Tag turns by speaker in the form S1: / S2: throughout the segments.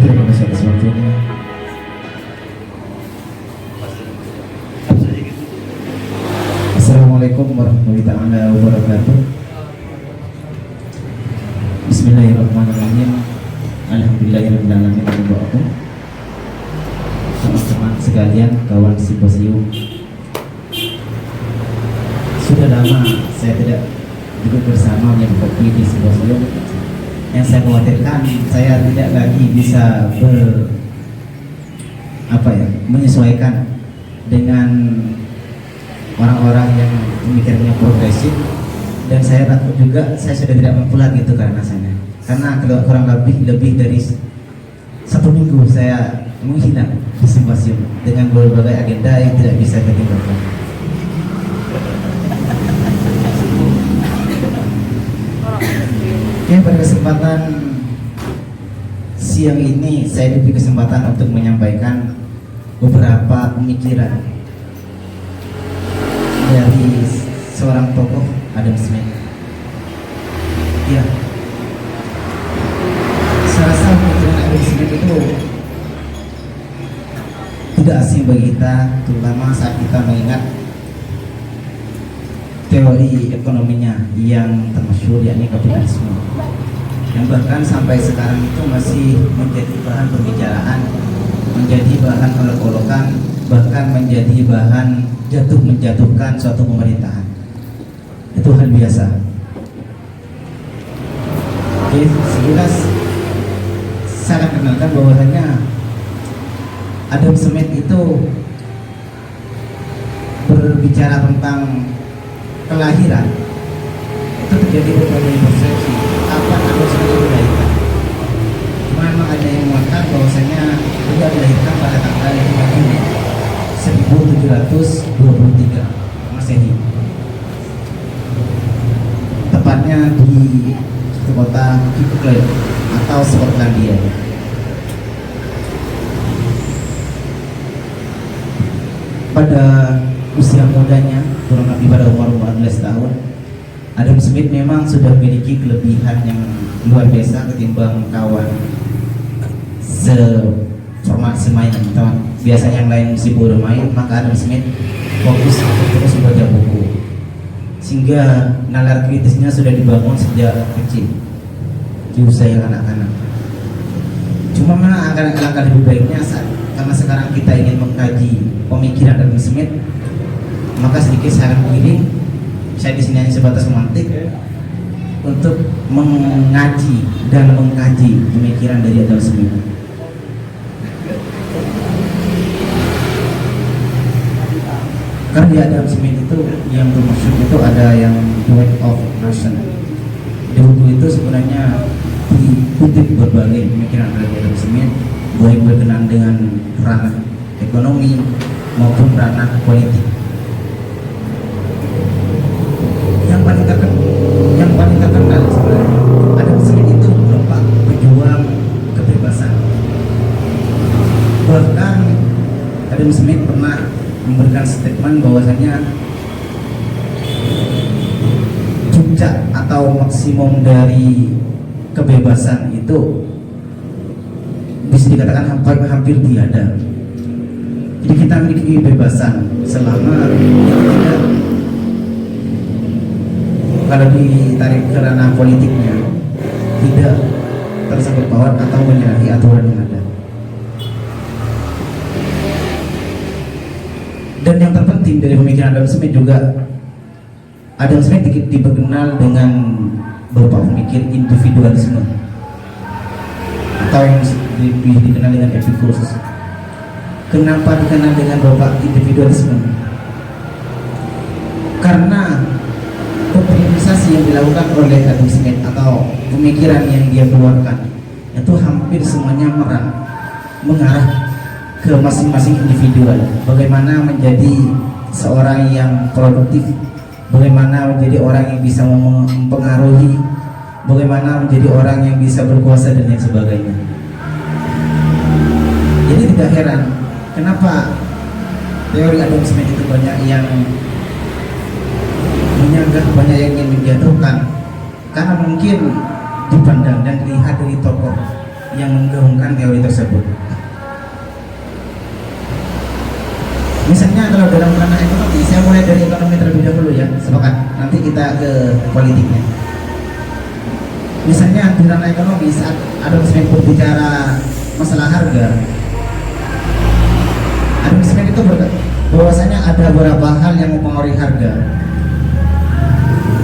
S1: Terima kasih atas waktunya. Assalamualaikum warahmatullahi wabarakatuh. Bismillahirrahmanirrahim. Alhamdulillahirrahmanirrahim. Teman-teman sekalian, kawan simposium, sudah lama saya tidak duduk bersama minum kopi di simposium. Yang saya khawatirkan saya tidak lagi bisa menyesuaikan dengan orang-orang yang memikirnya progresif, dan saya takut juga saya sudah tidak mampu lagi itu karena kurang lebih dari 1 minggu saya menghilang di simposium dengan berbagai agenda yang tidak bisa ditinggalkan. Oke, pada kesempatan siang ini saya diberi kesempatan untuk menyampaikan beberapa pemikiran dari seorang tokoh, Adam Smith. Ya, saya rasa pemikiran Adam Smith itu tidak asing bagi kita, terutama saat kita mengingat teori ekonominya yang termasyhur, yakni kapitalisme, yang bahkan sampai sekarang itu masih menjadi bahan pembicaraan, menjadi bahan olok-olokan, bahkan menjadi bahan menjatuhkan suatu pemerintahan. Itu hal biasa. Oke, sekilas saya akan kenalkan bahwasanya Adam Smith itu berbicara tentang kelahiran. Itu terjadi berbagai persepsi kapan Adam Smith dilahirkan. Cuma memang ada yang mengatakan bahwasanya dia dilahirkan pada tanggal 5 Juni 1723 Masehi, tepatnya di kota Hickler atau Skotlandia. Pada usia mudanya, kurang lebih pada umur 14 tahun, Adam Smith memang sudah memiliki kelebihan yang luar biasa ketimbang kawan seformat semainan. Biasanya yang lain sibuk bermain, maka Adam Smith fokus untuk terus membaca buku, sehingga nalar kritisnya sudah dibangun sejak kecil di usia anak-anak. Cuma memang alangkah lebih baiknya karena sekarang kita ingin mengkaji pemikiran Adam Smith, maka sedikit saya akan mengiring. Saya di sini hanya sebatas memantik untuk mengaji dan mengkaji pemikiran dari Adam Smith. Karena di Adam Smith itu yang termasyhur itu ada yang The Weight of Nation. Di buku itu sebenarnya dikutip berbagai pemikiran dari Adam Smith, baik berkenaan dengan ranah ekonomi maupun ranah politik. Yang paling terkenal sebenarnya Adam Smith itu merupakan pejuang kebebasan. Bahkan Adam Smith pernah memberikan statement bahwasanya puncak atau maksimum dari kebebasan itu bisa dikatakan hampir tiada. Jadi kita memiliki kebebasan selama tidak, kalau ditarik ke ranah politiknya, tidak tersangkut paut atau menyalahi aturan yang ada. Dan yang terpenting dari pemikiran Adam Smith juga, Adam Smith dikenal dengan beberapa pemikir individualisme atau yang lebih dikenal dengan Epicurus. Kenapa dikenal dengan beberapa individualisme? Karena optimisasi yang dilakukan oleh Adam Smith atau pemikiran yang dia keluarkan itu hampir semuanya mengarah ke masing-masing individual. Bagaimana menjadi seorang yang produktif, bagaimana menjadi orang yang bisa mempengaruhi, bagaimana menjadi orang yang bisa berkuasa dan lain sebagainya. Jadi tidak heran kenapa teori Adam Smith itu banyak yang menyanggah, banyak yang ingin menjatuhkan, karena mungkin dipandang dan dilihat dari tokoh yang menggaungkan teori tersebut. Misalnya kalau dalam ranah ekonomi, saya mulai dari ekonomi terlebih dahulu ya, sepakat. Nanti kita ke politiknya. Misalnya di ranah ekonomi, saat Adam Smith berbicara masalah harga, Adam Smith itu bahwasanya ada beberapa hal yang mempengaruhi harga.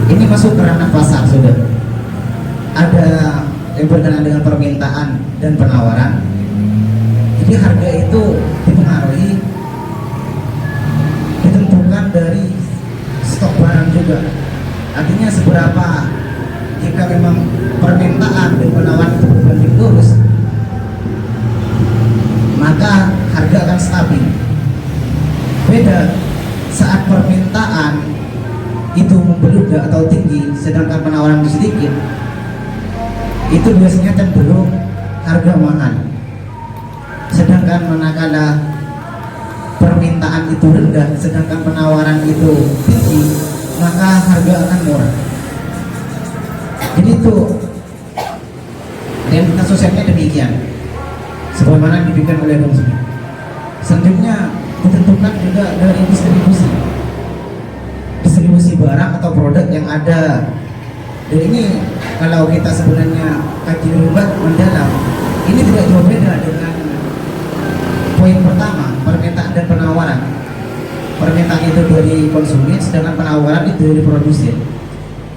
S1: Ini masuk ke ranah pasar, sudah. Ada yang berkenaan dengan permintaan dan penawaran. Jadi harga itu dipengaruhi, ditentukan dari stok barang juga. Artinya seberapa, jika memang permintaan dan penawaran itu berbanding lurus, maka harga akan stabil. Beda saat permintaan itu membeludak atau tinggi, sedangkan penawaran itu sedikit, itu biasanya cenderung harga mahal. Sedangkan manakala permintaan itu rendah, sedangkan penawaran itu tinggi, maka harga akan murah. Jadi itu realitas sosialnya demikian, sebagaimana dibikin oleh Adam Smith. Selanjutnya ditentukan juga dari distribusi barang atau produk yang ada. Dan ini kalau kita sebenarnya kaji lebih mendalam, ini tidak jauh beda dengan poin pertama, permintaan dan penawaran. Permintaan itu dari konsumen, sedangkan penawaran itu dari produsen.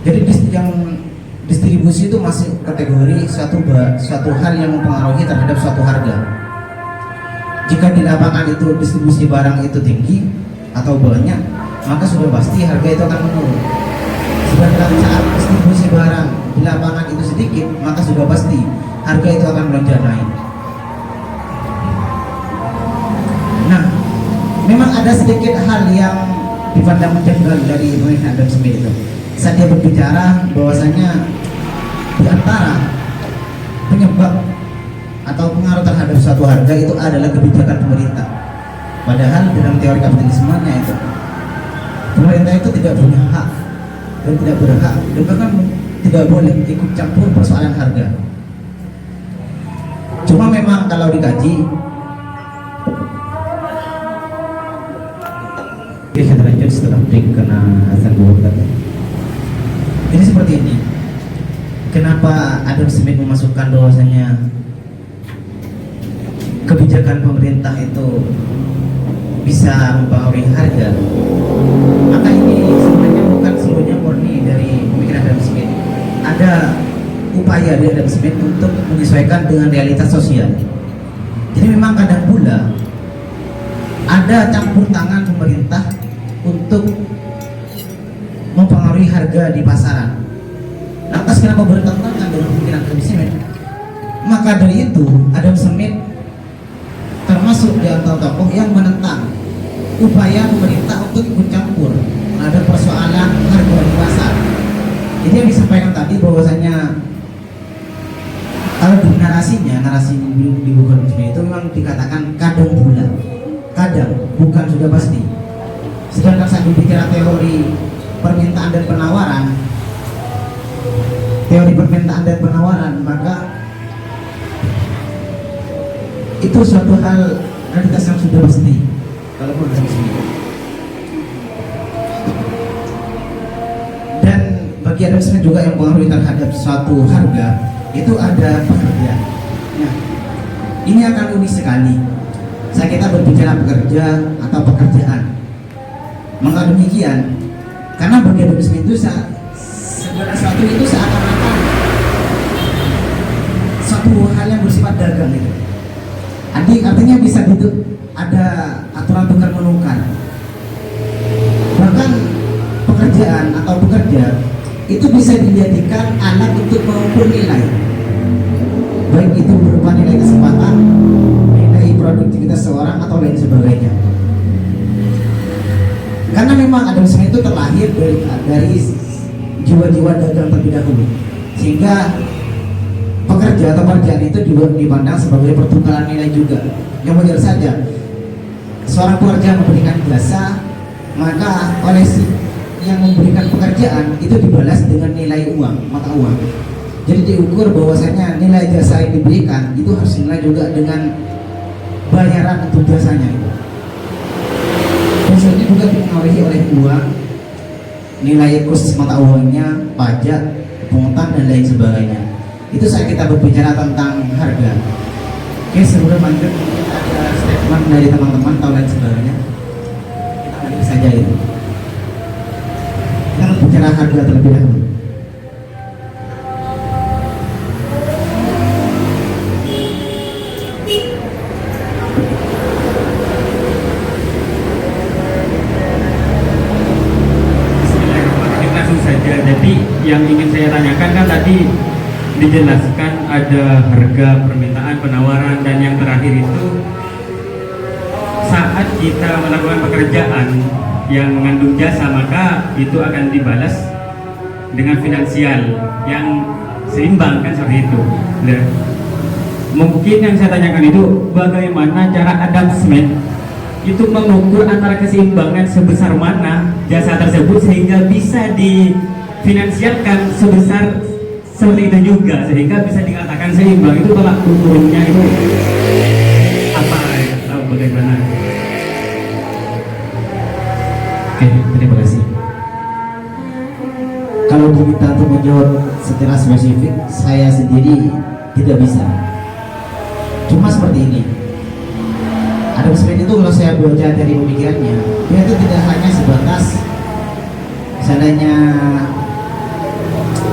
S1: Jadi yang distribusi itu masih kategori suatu hal yang mempengaruhi terhadap suatu harga. Jika di lapangan itu distribusi barang itu tinggi atau banyak, maka sudah pasti harga itu akan menurun. Sedangkan saat distribusi barang di lapangan itu sedikit, maka sudah pasti harga itu akan melonjak naik. Nah, memang ada sedikit hal yang dipandang menjanggal dari pemikiran Adam Smith itu. Saat dia berbicara bahwasanya di antara penyebab atau pengaruh terhadap suatu harga itu adalah kebijakan pemerintah. Padahal dalam teori kapitalismenya itu pemerintah itu tidak punya hak dan tidak berhak dan bahkan tidak boleh ikut campur persoalan harga. Cuma memang kalau dikaji, kita lanjut setelah break karena azan zuhur tadi. Jadi seperti ini. Kenapa Adam Smith memasukkan bahwasanya kebijakan pemerintah itu bisa mempengaruhi harga? Maka ini sebenarnya bukan seluruhnya murni dari pemikiran Adam Smith. Ada upaya dari Adam Smith untuk menyesuaikan dengan realitas sosial. Jadi memang kadang pula ada campur tangan pemerintah untuk mempengaruhi harga di pasaran. Lantas kenapa bertentangan dengan pemikiran Adam Smith? Maka dari itu Adam Smith termasuk di antara tokoh yang menentang upaya pemerintah untuk ikut campur ada persoalan harga di pasar. Jadi yang disampaikan tadi bahwasanya kalau di narasi di buku Adam Smith itu memang dikatakan kadang pula, kadang bukan sudah pasti. Sedangkan saat berbicara teori permintaan dan penawaran, maka itu suatu hal realitas yang sudah pasti. Kalau menurut saya, dan bagi Adam Smith juga yang mempengaruhi terhadap suatu harga itu ada pekerja. Nah, ini akan unik sekali. Saat kita berbicara pekerja atau pekerjaan, maka demikian, karena bagi Adam Smith itu segala sesuatu itu seakan-akan satu hal yang bersifat dagang itu. Artinya bisa gitu, ada aturan tukar menukar. Bahkan pekerjaan atau pekerja itu bisa dijadikan alat untuk mengukur nilai, baik itu berupa nilai kesempatan, nilai produktivitas seorang atau lain sebagainya. Karena memang Adam Smith itu terlahir dari jiwa-jiwa dagang terlebih dahulu, sehingga pekerja atau pekerjaan itu juga dipandang sebagai pertukaran nilai juga. Yang wajar saja seorang pekerja memberikan jasa, maka oleh si yang memberikan pekerjaan itu dibalas dengan nilai uang, mata uang. Jadi diukur bahwasanya nilai jasa yang diberikan itu harus nilai juga dengan bayaran untuk jasanya itu. Dan selanjutnya juga dipengaruhi oleh uang, nilai kurs mata uangnya, pajak, pungutan dan lain sebagainya. Itu saat kita berbicara tentang harga. Oke, sebelum lanjut mungkin ada statement dari teman-teman atau lain sebagainya. Kita lanjut saja itu. Kita berbicara harga terlebih dahulu.
S2: Jadi yang ingin saya tanyakan kan tadi dijelaskan ada harga permintaan, penawaran, dan yang terakhir itu saat kita melakukan pekerjaan yang mengandung jasa maka itu akan dibalas dengan finansial yang seimbang kan seperti itu. Nah, mungkin yang saya tanyakan itu bagaimana cara Adam Smith itu mengukur antara keseimbangan sebesar mana jasa tersebut sehingga bisa difinansialkan sebesar seperti itu juga sehingga bisa dikatakan seimbang. Itu tolak ukurnya itu apa atau bagaimana?
S1: Oke, terima kasih. Kalau diminta untuk menjawab secara spesifik, saya sendiri tidak bisa. Cuma seperti ini. Adam Smith itu kalau saya baca dari pemikirannya, dia itu tidak hanya sebatas seandainya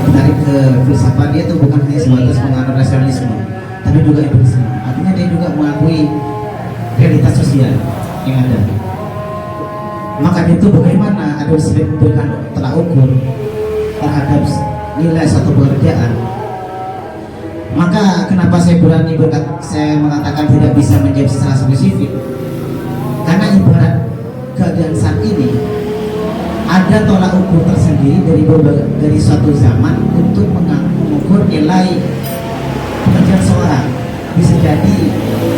S1: menarik ke filsafat, dia itu bukan hanya sebatas menganut rasionalisme, tapi juga empirisme. Artinya dia juga mengakui realitas sosial yang ada. Maka itu bagaimana Adam Smith memberikan tolak ukur terhadap nilai satu pekerjaan. Maka kenapa saya berani saya mengatakan tidak bisa menjawab secara spesifik? Karena ibarat keadaan saat ini ada tolak ukur tersendiri dari suatu zaman untuk mengukur nilai pekerjaan seorang. Bisa jadi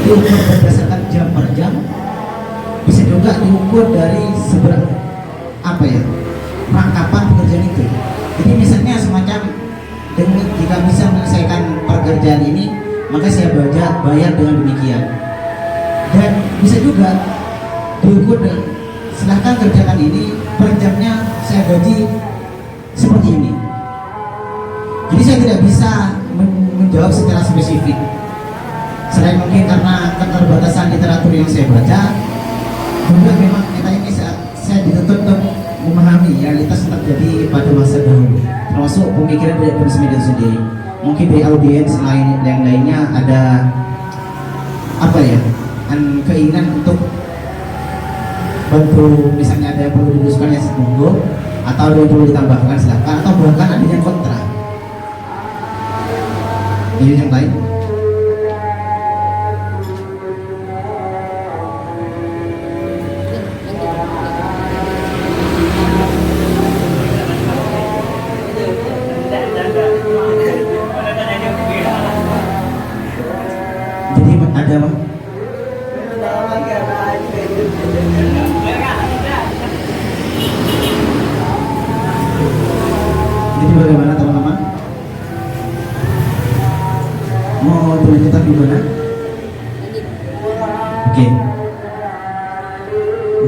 S1: diukur berdasarkan jam per jam, bisa juga diukur dari seberapa rangkapan pekerjaan itu. Jadi misalnya semacam jika bisa menyelesaikan pekerjaan ini, maka saya bayar dengan demikian. Dan bisa juga diukur dengan silahkan kerjakan ini, per jamnya saya gaji seperti ini. Jadi saya tidak bisa menjawab secara spesifik. Selain mungkin karena keterbatasan literatur yang saya baca, juga memang kita ini saya dituntut untuk memahami realitas yang terjadi pada masa dahulu, termasuk pemikiran dari Adam Smith itu sendiri. Mungkin dari audiens lain yang lainnya ada keinginan untuk bantu, misalnya ada yang perlu diluruskan ya monggo, atau ada yang perlu ditambahkan silakan, atau bahkan ada yang kontra. Ini yang lain. Ada apa? Jadi bagaimana teman-teman? Mau dilanjutkan gimana? Oke.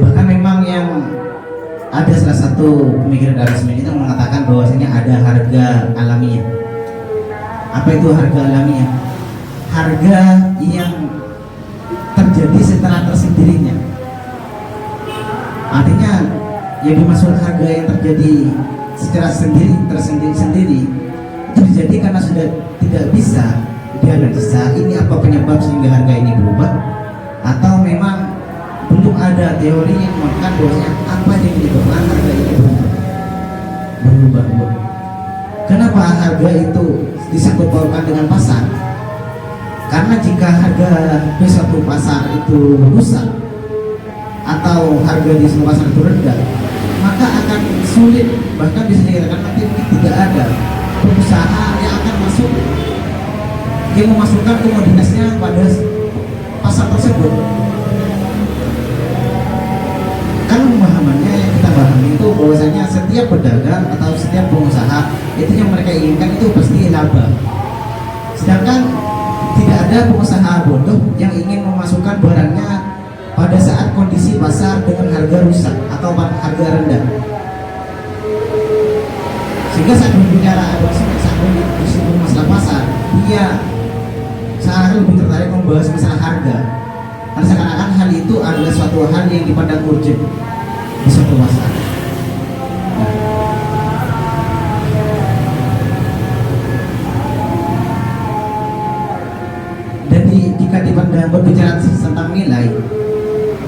S1: Bahkan memang yang ada salah satu pemikiran Adam Smith itu mengatakan bahwasanya ada harga alamiah. Apa itu harga alamiah? Harga yang terjadi secara tersendirinya. Artinya yang dimaksud harga yang terjadi secara tersendiri itu terjadi karena sudah tidak bisa dianalisa ini apa penyebab sehingga harga ini berubah, atau memang belum ada teori yang mengatakan bahwasanya apa yang menyebabkan harga ini berubah. Kenapa harga itu disangkut pautkan dengan pasar? Karena jika harga di suatu pasar itu rusak atau harga di suatu pasar itu rendah, maka akan sulit, bahkan bisa dikatakan nanti tidak ada pengusaha yang akan masuk yang memasukkan komoditasnya pada pasar tersebut. Kan pemahamannya yang kita pahami itu bahwasanya setiap pedagang atau setiap pengusaha itu yang mereka inginkan itu pasti laba. Sedangkan tidak ada pengusaha bodoh yang ingin memasukkan barangnya pada saat kondisi pasar dengan harga rusak atau harga rendah. Sehingga saat berbicara saat disinggung masalah pasar, dia seakan lebih tertarik membahas masalah harga. Karena seakan-akan hal itu adalah suatu hal yang dipandang urgent di suatu pasar. Dan jika dipandang berbicara tentang nilai,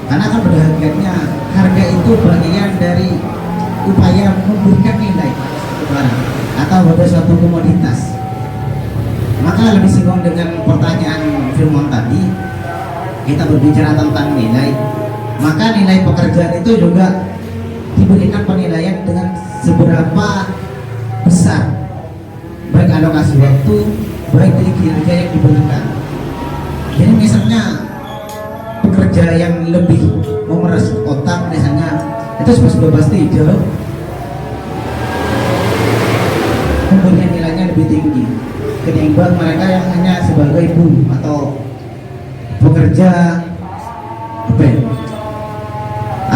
S1: karena kan pada hakikatnya harga itu bagian dari upaya memberikan nilai pada suatu barang atau pada suatu komoditas. Maka lebih singgung dengan pertanyaan Firman tadi, kita berbicara tentang nilai, maka nilai pekerjaan itu juga diberikan penilaian dengan seberapa besar, baik alokasi waktu, baik dari kinerja yang diberikan. Jadi misalnya pekerja yang lebih memeras otak misalnya, itu sudah pasti jauh pemberian nilainya lebih tinggi ketimbang mereka yang hanya sebagai buruh atau pekerja apa ya?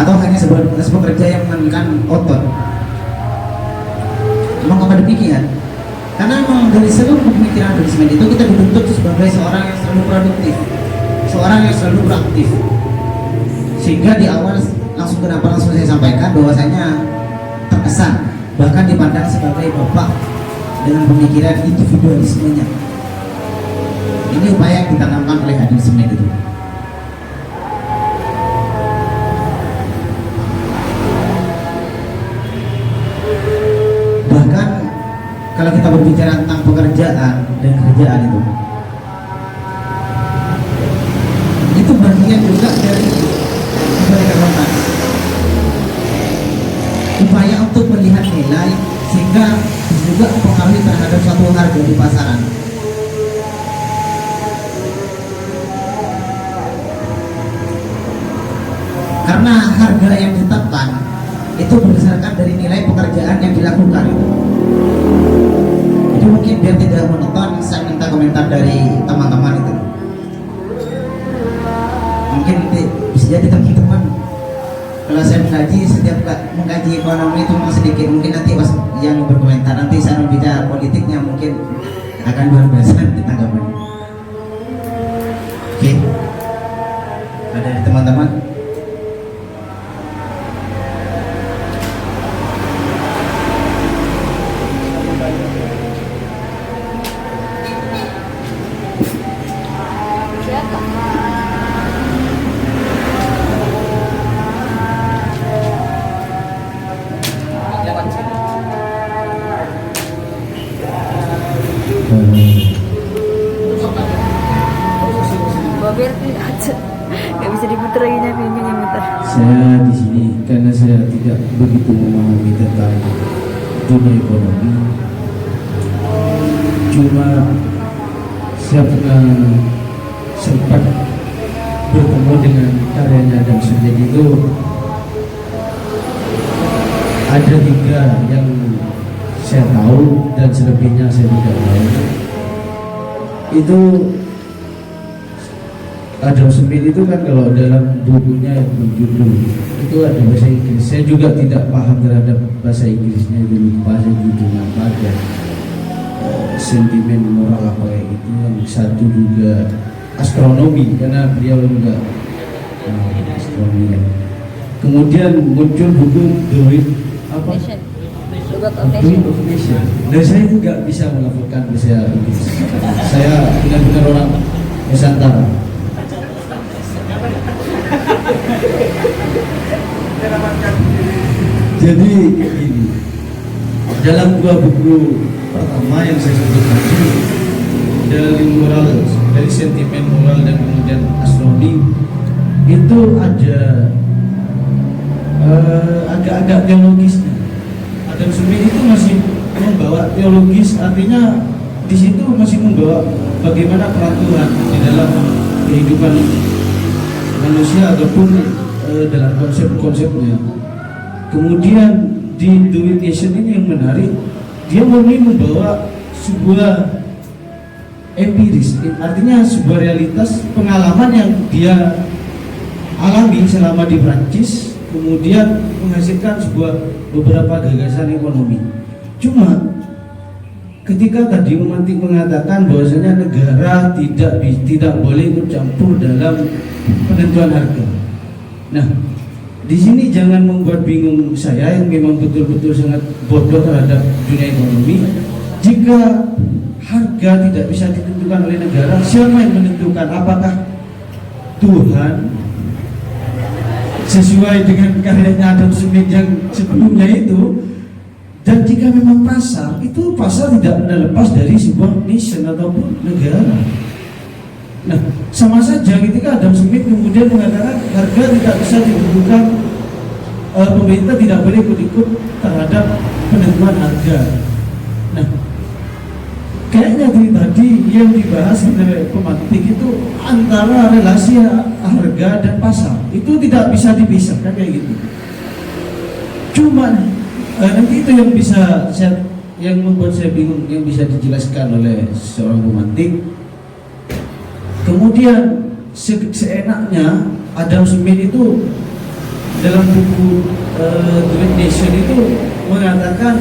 S1: Atau hanya sebagai pekerja yang menggunakan otot. Mengapa demikian? Karena memang dari seluruh pemikiran manajemen itu kita dibentuk sebagai seorang yang selalu produktif, seorang yang selalu proaktif. Sehingga di awal langsung saya sampaikan bahwasanya terkesan bahkan dipandang sebagai bapak dengan pemikiran individualismenya. Ini upaya yang ditanamkan oleh Adam Smith itu. Bahkan kalau kita berbicara tentang pekerjaan dan kerjaan itu bagian juga dari kebaikan, upaya untuk melihat nilai sehingga juga mempengaruhi terhadap suatu harga di pasaran. Karena harga yang ditetapkan itu berdasarkan dari nilai pekerjaan yang dilakukan. Jadi mungkin biar tidak monoton, saya minta komentar dari teman-teman itu. Mungkin nanti bisa jadi teman-teman, kalau saya mengkaji ekonomi itu memang sedikit, mungkin nanti pas yang berkomentar nanti saya bicara politiknya mungkin akan luar biasa ditanggapan. Oke, ada teman-teman.
S3: Gak bisa diputar lagi nyampe muter.
S4: Saya di sini karena saya tidak begitu memahami tentang dunia ekonomi. Cuma saya pernah sempat bertemu dengan karyanya Adam Smith itu. Ada 3 yang saya tahu dan selebihnya saya tidak tahu. Itu Adam Smith itu kan kalau dalam bukunya yang berjudul itu ada bahasa Inggris. Saya juga tidak paham terhadap bahasa Inggrisnya, itu bahasa judulnya apa, ada sentimen moral apa kayak gitu. Yang satu juga astronomi karena beliau juga astronomi. Kemudian muncul buku The Weight apa? The Weight of Nation. Dan saya itu nggak bisa melakukan bahasa Inggris. Saya benar-benar orang Nusantara. Jadi ini dalam 2 buku pertama yang saya sebut tadi, dari moral, dari sentimen moral dan kemudian astronomi, itu ada agak-agak teologisnya. Adam Smith itu masih membawa teologis, artinya di situ masih membawa bagaimana peraturan di dalam kehidupan manusia ataupun dalam konsep-konsepnya. Kemudian di The Weight Nation ini yang menarik, dia murni membawa sebuah empiris, artinya sebuah realitas pengalaman yang dia alami selama di Prancis, kemudian menghasilkan beberapa gagasan ekonomi. Cuma ketika tadi Memantik mengatakan bahwasanya negara tidak boleh ikut campur dalam penentuan harga. Nah, di sini jangan membuat bingung saya yang memang betul-betul sangat bodoh terhadap dunia ekonomi. Jika harga tidak bisa ditentukan oleh negara, siapa yang menentukan? Apakah Tuhan sesuai dengan karyanya Adam Smith yang sebelumnya itu? Dan jika memang pasar, itu pasar tidak pernah lepas dari sebuah nation ataupun negara. Nah, sama saja ketika Adam Smith kemudian mengatakan harga tidak bisa ditentukan, pemerintah tidak boleh ikut-ikut terhadap penentuan harga. Nah, kayaknya tadi yang dibahas oleh Pemantik itu antara relasi harga dan pasar itu tidak bisa dipisahkan kayak gitu. Cuma nanti itu yang membuat saya bingung, yang bisa dijelaskan oleh seorang Pemantik. Kemudian seenaknya Adam Smith itu dalam buku Great Nation itu mengatakan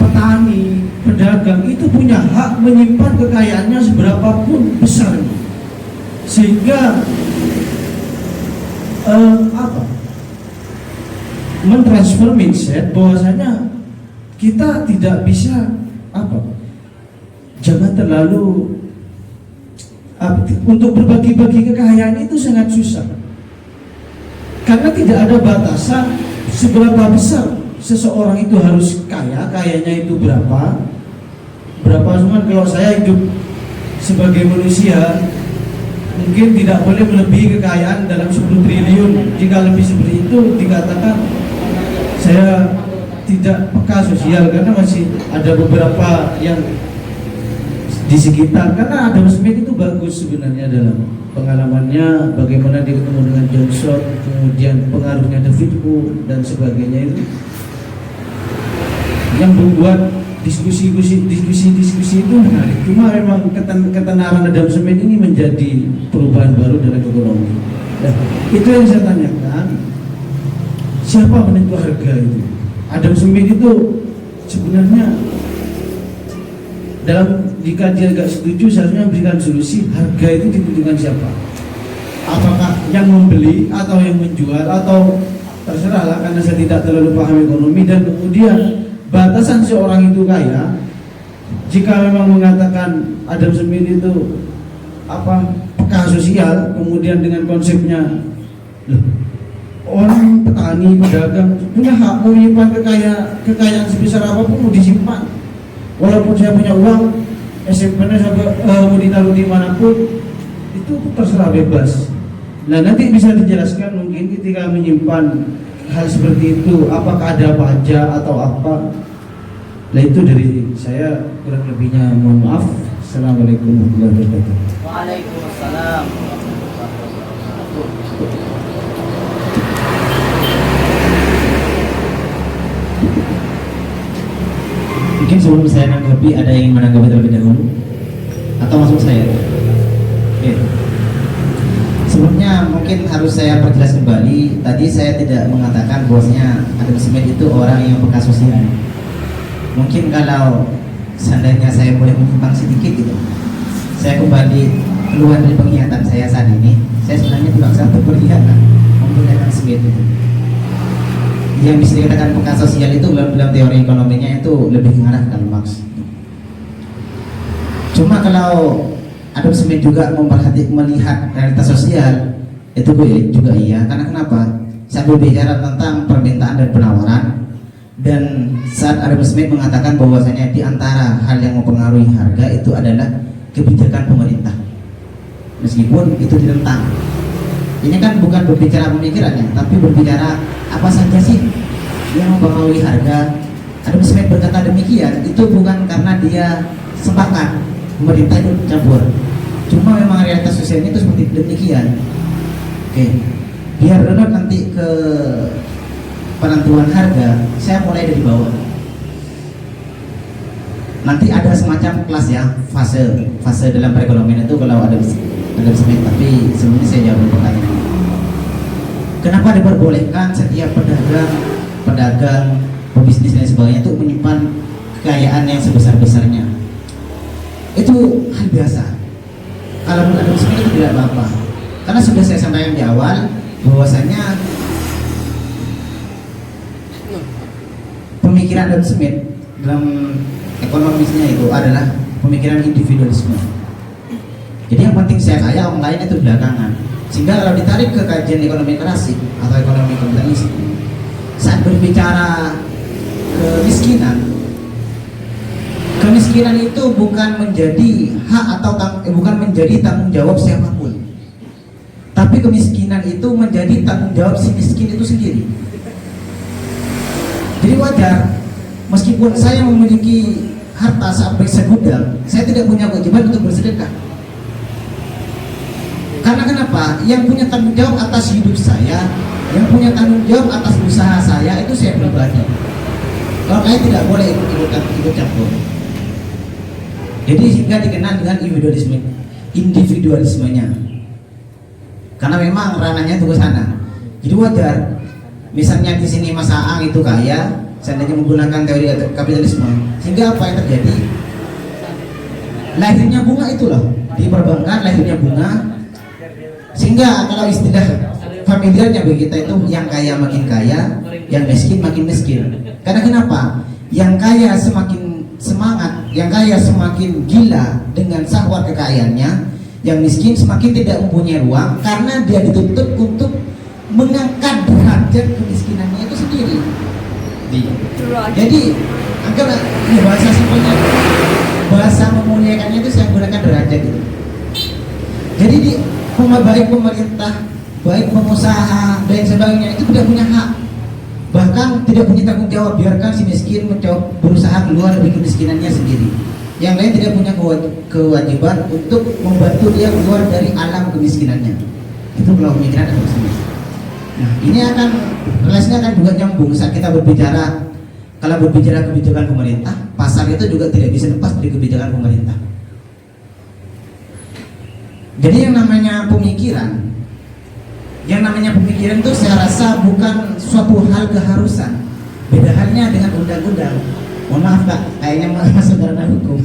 S4: petani, pedagang itu punya hak menyimpan kekayaannya seberapapun besarnya, sehingga mentransfer mindset bahwasanya kita tidak bisa jangan terlalu untuk berbagi-bagi kekayaan itu sangat susah, karena tidak ada batasan seberapa besar seseorang itu harus kayanya itu berapa. Cuman kalau saya hidup sebagai manusia mungkin tidak boleh melebihi kekayaan dalam 10 triliun. Jika lebih seperti itu dikatakan saya tidak peka sosial, karena masih ada beberapa yang di sekitar. Karena Adam Smith itu bagus sebenarnya dalam pengalamannya, bagaimana dia ketemu dengan Johnson, kemudian pengaruhnya David Hume dan sebagainya, itu yang membuat diskusi itu menarik. Cuma memang ketenaran Adam Smith ini menjadi perubahan baru dalam ekonomi. Nah, itu yang saya tanyakan, siapa menentu harga itu? Adam Smith itu sebenarnya jika dia agak setuju, seharusnya memberikan solusi harga itu ditentukan siapa? Apakah yang membeli atau yang menjual, atau terserahlah, karena saya tidak terlalu paham ekonomi. Dan kemudian batasan seorang itu kaya, jika memang mengatakan Adam Smith itu peka sosial, kemudian dengan konsepnya orang petani, pedagang punya hak menyimpan kekayaan sebesar apapun mau disimpan. Walaupun saya punya uang, SMP-nya mau ditaruh dimanapun, itu terserah, bebas. Nah, nanti bisa dijelaskan mungkin ketika menyimpan hal seperti itu, apakah ada pajak atau apa. Nah, itu dari saya, kurang lebihnya mohon maaf. Assalamualaikum warahmatullahi wabarakatuh.
S1: Waalaikumsalam. Mungkin sebelum saya menanggapi, ada yang menanggapi terlebih dahulu atau masuk saya? Oke. Sebelumnya mungkin harus saya perjelas kembali. Tadi saya tidak mengatakan bahwasanya Adam Smith itu orang yang peka sosial. Mungkin kalau seandainya saya boleh menyimpang sedikit gitu, saya kembali keluar dari penglihatan saya saat ini. Saya sebenarnya tidak satu berkhianat menggunakan Smith itu. Yang bisa dikatakan peka sosial itu dalam teori ekonominya itu lebih mengarah ke Marx. Cuma kalau Adam Smith juga melihat realitas sosial, itu juga iya. Karena kenapa? Saya berbicara tentang permintaan dan penawaran, dan saat Adam Smith mengatakan bahwasanya di antara hal yang mempengaruhi harga itu adalah kebijakan pemerintah, meskipun itu ditentang. Ini kan bukan berbicara pemikirannya, tapi berbicara apa saja sih yang mempengaruhi harga. Adam Smith berkata demikian, itu bukan karena dia sepakat pemerintah itu campur, cuma memang realitas sosialnya itu seperti demikian. Oke, biar donor nanti ke penentuan harga, saya mulai dari bawah. nanti ada semacam kelas ya, fase dalam perekonomian itu kalau ada Smith. Tapi sebelumnya saya jawab pertanyaan. Kenapa diperbolehkan setiap pedagang, pebisnis dan sebagainya itu menyimpan kekayaan yang sebesar-besarnya? Itu hal biasa. Kalau menurut Adam Smith itu tidak apa-apa, karena sudah saya sampaikan di awal bahwasanya pemikiran Adam Smith dalam ekonomisnya itu adalah pemikiran individualisme. Jadi yang penting saya kaya, orang lain itu belakangan. Sehingga kalau ditarik ke kajian ekonomi klasik atau ekonomi kapitalisme, saat berbicara kemiskinan itu bukan menjadi hak atau bukan menjadi tanggung jawab siapapun, tapi kemiskinan itu menjadi tanggung jawab si miskin itu sendiri. Jadi wajar, meskipun saya memiliki harta sampai segudang, saya tidak punya kewajiban untuk bersedekah. Karena kenapa? Yang punya tanggung jawab atas hidup saya, yang punya tanggung jawab atas usaha saya itu saya pribadi. Kalau lain tidak boleh ikut campur. Jadi sehingga dikenal dengan individualismenya. Karena memang ranahnya itu ke sana. Jadi wajar. Misalnya di sini Mas Aang itu kaya, seandainya menggunakan teori kapitalisme, sehingga apa yang terjadi? Lahirnya bunga itu loh, di perbankan lahirnya bunga. Sehingga kalau istilah familiarnya bagi kita itu yang kaya makin kaya, yang miskin makin miskin. Karena kenapa? Yang kaya semakin semangat, yang kaya semakin gila dengan syahwat kekayaannya, yang miskin semakin tidak mempunyai ruang karena dia dituntut untuk mengangkat derajat kemiskinannya itu sendiri. Jadi anggaplah ini bahasa simpelnya, bahasa memuliakannya itu saya gunakan derajat itu. Jadi baik pemerintah, baik pengusaha dan sebagainya itu tidak punya hak, bahkan tidak punya tanggung jawab. Biarkan si miskin mencoba berusaha keluar dari kemiskinannya sendiri. Yang lain tidak punya kewajiban untuk membantu dia keluar dari alam kemiskinannya. Itu kalau pemikiran Adam Smith. Nah, ini akan relasinya akan juga nyambung saat kita berbicara. Kalau berbicara kebijakan pemerintah, pasar itu juga tidak bisa lepas dari kebijakan pemerintah. Jadi yang namanya pemikiran itu saya rasa bukan suatu hal keharusan. Beda halnya dengan undang-undang. Mohon maaf Kak, kayaknya masuk ranah hukum.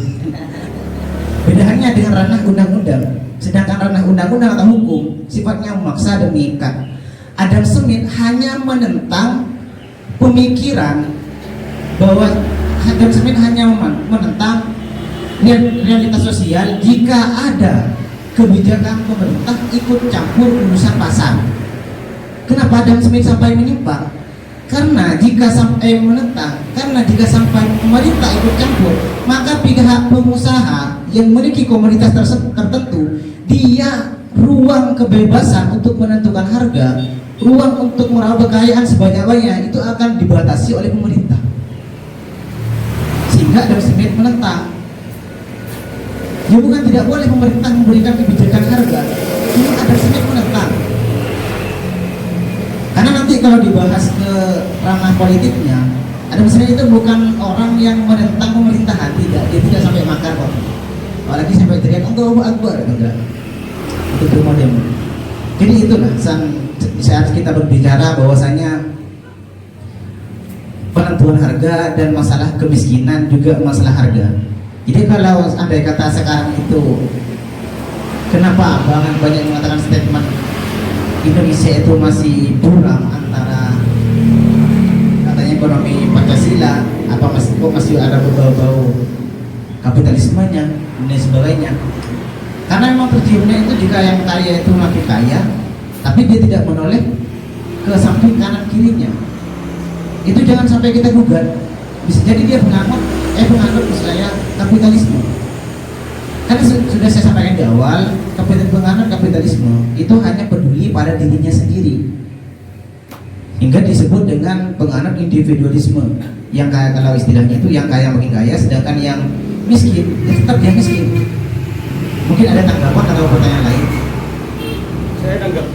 S1: Beda halnya dengan ranah undang-undang. Sedangkan ranah undang-undang atau hukum sifatnya memaksa dan mengikat. Adam Smith hanya menentang pemikiran bahwa Adam Smith hanya menentang realitas sosial jika ada kebijakan pemerintah ikut campur urusan pasar. Kenapa Adam Smith sampai menyimpang? Karena jika sampai pemerintah ikut campur, maka pihak pengusaha yang memiliki komoditas tertentu, dia ruang kebebasan untuk menentukan harga, ruang untuk meraup kekayaan sebanyak-banyaknya itu akan dibatasi oleh pemerintah. Sehingga Adam Smith menentang. Ya bukan tidak boleh pemerintah memberikan kebijakan harga, ini Adam Smith menentang. Karena nanti kalau dibahas ke ranah politiknya, Adam Smith itu bukan orang yang menentang pemerintahan, tidak, dia tidak sampai makar kok. Apalagi sampai teriak Allahu Akbar, enggak. Itu model. Jadi itulah saat kita berbicara bahwasanya penentuan harga dan masalah kemiskinan juga masalah harga. Jadi kalau andai kata sekarang itu, kenapa banyak mengatakan statement Indonesia itu masih buram antara katanya ekonomi Pancasila, apa masih ada berbau-bau kapitalismenya dan sebagainya. Karena memang terciumnya itu jika yang kaya itu makin kaya, tapi dia tidak menoleh ke samping kanan kirinya. Itu jangan sampai kita gugat. Bisa jadi dia penganut misalnya kapitalisme. Karena sudah saya sampaikan di awal, penganut kapitalisme itu hanya peduli pada dirinya sendiri, hingga disebut dengan penganut individualisme. Yang kaya, kalau istilahnya itu yang kaya makin kaya, sedangkan yang miskin tetap dia miskin. Mungkin ada tanggapan atau pertanyaan lain?
S2: Saya tanggap.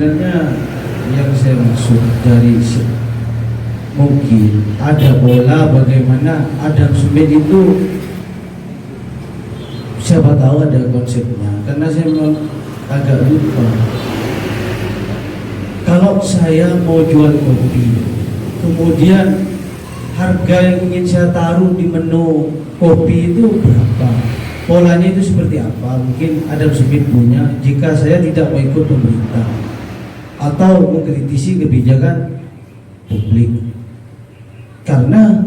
S4: sebenarnya yang saya maksud dari mungkin ada pola bagaimana Adam Smith itu, siapa tahu ada konsepnya, karena saya memang agak lupa. Kalau saya mau jual kopi, kemudian harga yang ingin saya taruh di menu kopi itu berapa, polanya itu seperti apa, mungkin Adam Smith punya, jika saya tidak mau ikut pemerintah atau mengkritisi kebijakan publik. Karena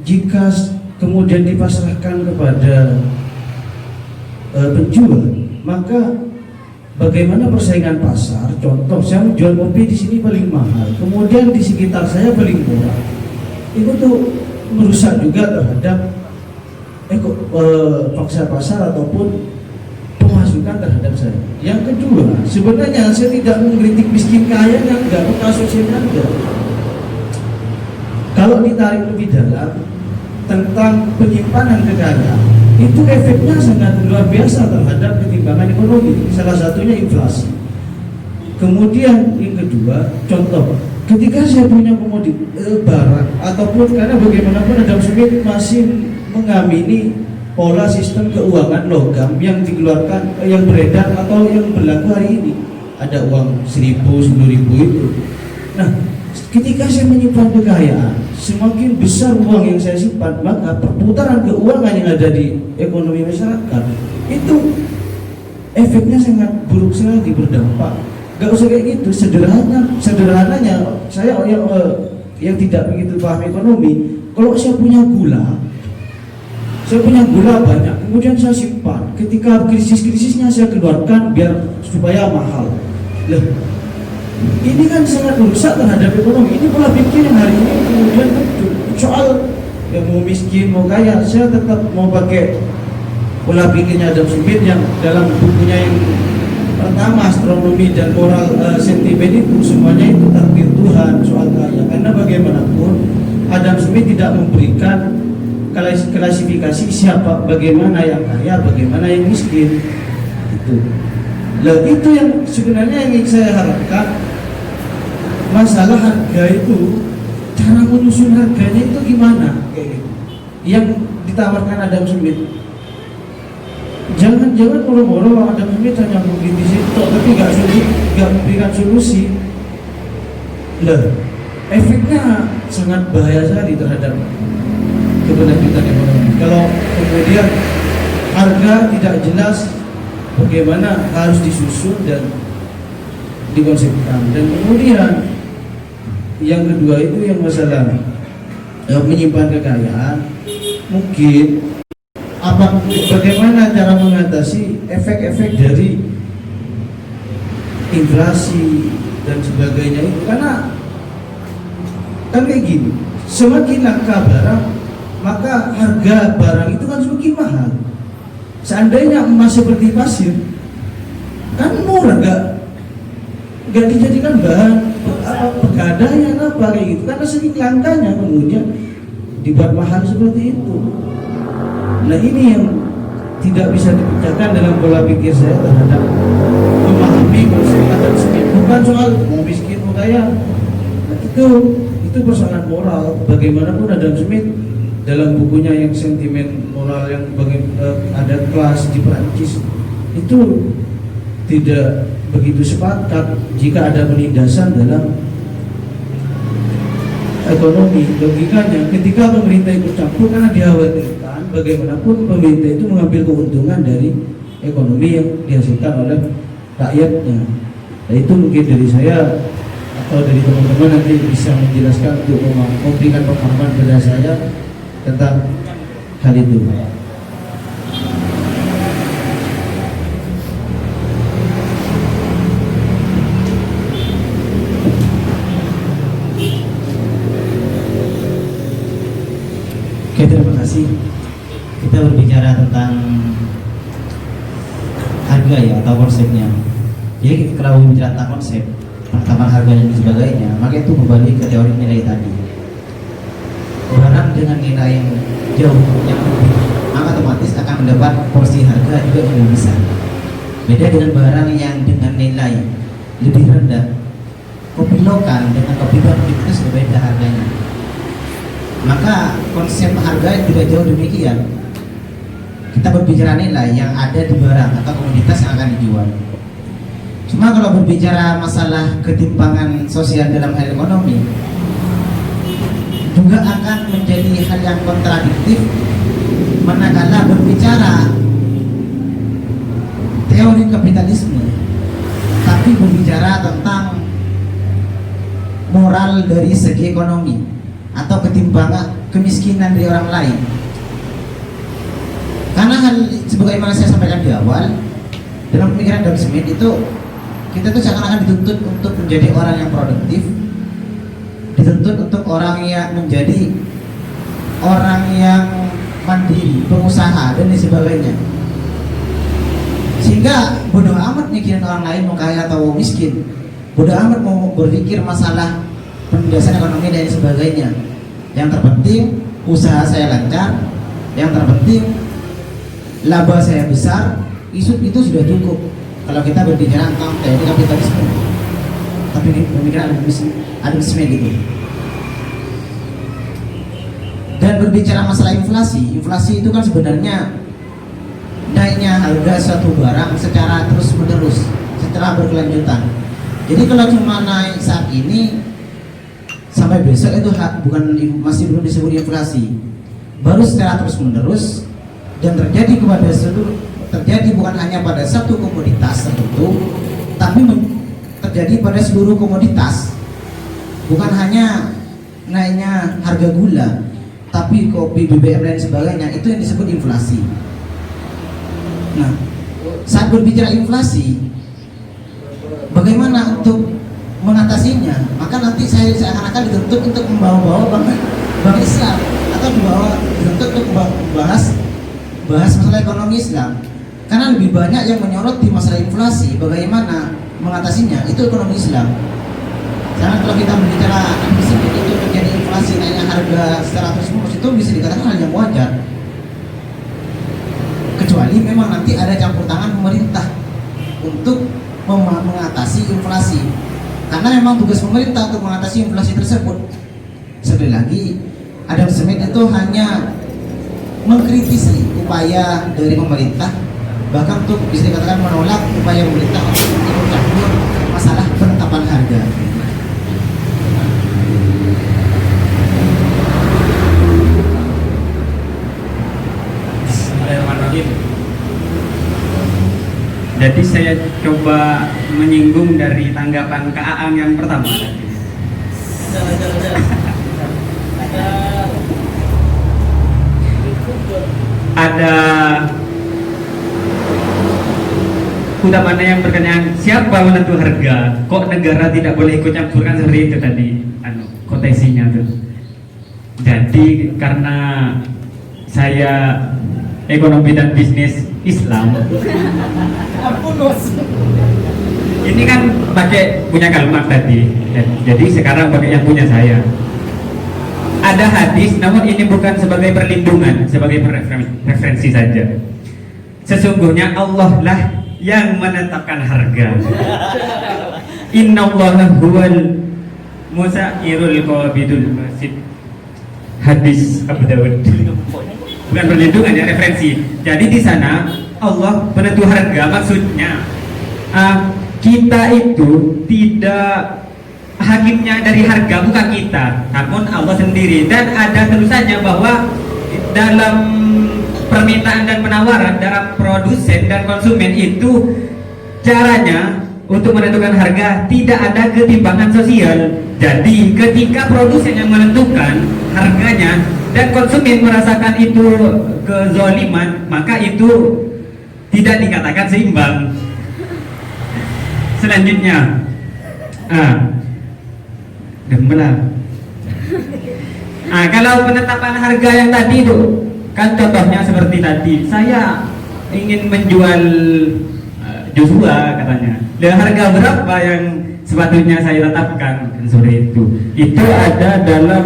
S4: jika kemudian dipasrahkan kepada penjual, maka bagaimana persaingan pasar? Contoh, saya menjual kopi di sini paling mahal, kemudian di sekitar saya paling murah. Itu tuh merusak juga terhadap paksa pasar ataupun pemasukan terhadap saya. Yang kedua, sebenarnya saya tidak mengkritik miskin kaya yang enggak, kasusnya enggak. Kalau ditarik lebih dalam tentang penyimpanan kekayaan, itu efeknya sangat luar biasa terhadap ketimbangan ekonomi. Salah satunya inflasi. Kemudian yang kedua, contoh, ketika saya punya komoditi barang ataupun, karena bagaimanapun Adam Smith masih mengamini pola sistem keuangan logam yang dikeluarkan, yang beredar atau yang berlaku hari ini. Ada uang 1.000, 10.000 itu. Nah, ketika saya menyimpan kekayaan, semakin besar uang yang saya simpan, maka perputaran keuangan yang ada di ekonomi masyarakat itu efeknya sangat buruk sekali, berdampak. Gak usah kayak gitu, sederhananya saya yang tidak begitu paham ekonomi, kalau saya punya gula banyak, kemudian saya simpan, ketika krisis-krisisnya saya keluarkan biar supaya mahal. Loh, ini kan sangat merusak terhadap ekonomi. Ini pola pikir yang hari ini kemudian muncul. Soal yang mau miskin mau kaya, saya tetap mau pakai pola pikirnya Adam Smith yang dalam bukunya yang pertama, Astronomi dan Moral Sentimen, itu semuanya itu takdir Tuhan soal kaya. Karena bagaimanapun Adam Smith tidak memberikan klasifikasi siapa, bagaimana yang kaya, bagaimana yang miskin. Itu yang sebenarnya yang ingin saya harapkan. Masalah harga itu, cara menyusun harganya itu gimana, kayak gitu, yang ditawarkan Adam Smith. Jangan moro-moro Adam Smith hanya mengkritisi itu, tapi nggak memberikan solusi. Efeknya sangat bahaya sekali terhadap keberlanjutan ekonomi. Kalau kemudian harga tidak jelas bagaimana harus disusun dan dikonsepkan. Dan kemudian yang kedua itu yang masalah menyimpan kekayaan, mungkin bagaimana cara mengatasi efek-efek dari inflasi dan sebagainya itu. Karena kan kayak gini, semakin langka barang, maka harga barang itu kan semakin mahal. Seandainya emas seperti pasir, kan murah, nggak dijadikan bahan pegadaian apa kayak gitu, karena saking langkanya kemudian dibuat mahal seperti itu. Nah, ini yang tidak bisa dipecahkan dalam pola pikir saya terhadap memahami konsep Adam Smith. Bukan soal mau miskin mau kaya, nah, itu persoalan moral. Bagaimanapun Adam Smith dalam bukunya yang sentimen moral yang ada kelas di Perancis itu tidak begitu sepakat jika ada penindasan dalam ekonomi. Logikanya ketika pemerintah ikut campur, karena dikhawatirkan bagaimanapun pemerintah itu mengambil keuntungan dari ekonomi yang dihasilkan oleh rakyatnya. Nah, itu mungkin dari saya atau dari teman-teman nanti bisa menjelaskan untuk memberikan pemahaman pada saya tentang hal itu.
S1: Oke, terima kasih. Kita berbicara tentang harga ya, atau konsepnya. Jadi kalau bicara tentang konsep, pertama harganya dan sebagainya, maka itu kembali ke teori nilai tadi. Barang dengan nilai yang jauh yang lebih, maka otomatis akan mendapat porsi harga juga yang lebih besar. Beda dengan barang yang dengan nilai lebih rendah. Kopi lokal dengan kopi pabrik itu sudah beda harganya. Maka konsep harga tidak jauh demikian. Kita berbicara nilai yang ada di barang atau komoditas yang akan dijual. Cuma kalau berbicara masalah ketimpangan sosial dalam hal ekonomi, juga akan menjadi hal yang kontradiktif manakala berbicara teori kapitalisme, tapi berbicara tentang moral dari segi ekonomi atau ketimpangan kemiskinan dari orang lain. Karena hal sebagaimana saya sampaikan di awal, dalam pemikiran Adam Smith itu kita tuh seakan-akan dituntut untuk menjadi orang yang produktif, dituntut untuk orang yang menjadi orang yang mandiri, pengusaha dan lain sebagainya. Sehingga bodoh amat mikirin orang lain mau kaya atau miskin, bodoh amat mau berpikir masalah penindasan ekonomi dan lain sebagainya. Yang terpenting usaha saya lancar, yang terpenting laba saya besar, itu sudah cukup. Kalau kita berbicara tentang teori kapitalisme, tapi ini pemikiran Adam Smith gitu. Dan berbicara masalah inflasi itu kan sebenarnya naiknya harga suatu barang secara terus menerus, secara berkelanjutan. Jadi kalau cuma naik saat ini sampai besok itu masih belum disebut inflasi. Baru secara terus menerus dan terjadi bukan hanya pada satu komoditas tertentu, tapi terjadi pada seluruh komoditas. Bukan hanya naiknya harga gula, tapi kopi, BBM dan sebagainya, itu yang disebut inflasi. Nah, saat berbicara inflasi, bagaimana untuk mengatasinya? Maka nanti saya akan dituntut untuk membawa bank Islam, atau dituntut untuk bahas masalah ekonomi Islam. Karena lebih banyak yang menyoroti masalah inflasi, bagaimana mengatasinya, itu ekonomi Islam. Karena kalau kita berbicara itu terjadi inflasi, naiknya harga secara terus-menerus, itu bisa dikatakan hal yang wajar. Kecuali memang nanti ada campur tangan pemerintah untuk mengatasi inflasi. Karena memang tugas pemerintah untuk mengatasi inflasi tersebut. Sekali lagi, Adam Smith itu hanya mengkritisi upaya dari pemerintah, bahkan untuk bisa dikatakan menolak upaya pemerintah untuk ikut campur masalah penetapan harga.
S2: Jadi saya coba menyinggung dari tanggapan Kak Aang yang pertama. Ada utamanya yang berkenaan siapa menentu harga, kok negara tidak boleh ikut campurkan, seperti itu tadi kotesinya tuh. Jadi karena saya ekonomi dan bisnis Islam, ini kan pakai punya kalimat tadi, jadi sekarang pakai yang punya saya. Ada hadis, namun ini bukan sebagai perlindungan, sebagai referensi saja. Sesungguhnya Allah lah yang menetapkan harga. Innallaha huwal musairul qabidul basit. Hadis Abu Dawud. Bukan perlindungan ya, referensi. Jadi di sana Allah penentu harga, maksudnya kita itu tidak hakimnya dari harga, bukan kita, namun Allah sendiri. Dan ada tulisannya bahwa dalam permintaan dan penawaran, dalam produsen dan konsumen itu caranya untuk menentukan harga tidak ada ketimpangan sosial. Jadi ketika produsen yang menentukan harganya dan konsumen merasakan itu kezaliman, maka itu tidak dikatakan seimbang. Selanjutnya kalau penetapan harga yang tadi itu kan contohnya seperti tadi, saya ingin menjual Joshua katanya, dan harga berapa yang sepatutnya saya tetapkan, kan sore itu ada dalam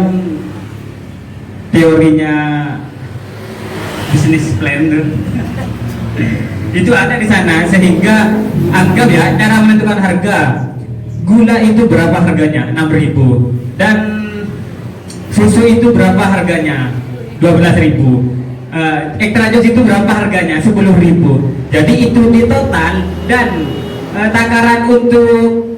S2: teorinya bisnis plan tuh. Itu ada di sana, sehingga anggap ya cara menentukan harga gula itu berapa harganya? 6.000. Dan susu itu berapa harganya? 12.000. Extra jus itu berapa harganya? 10.000. Jadi itu di total. Dan takaran untuk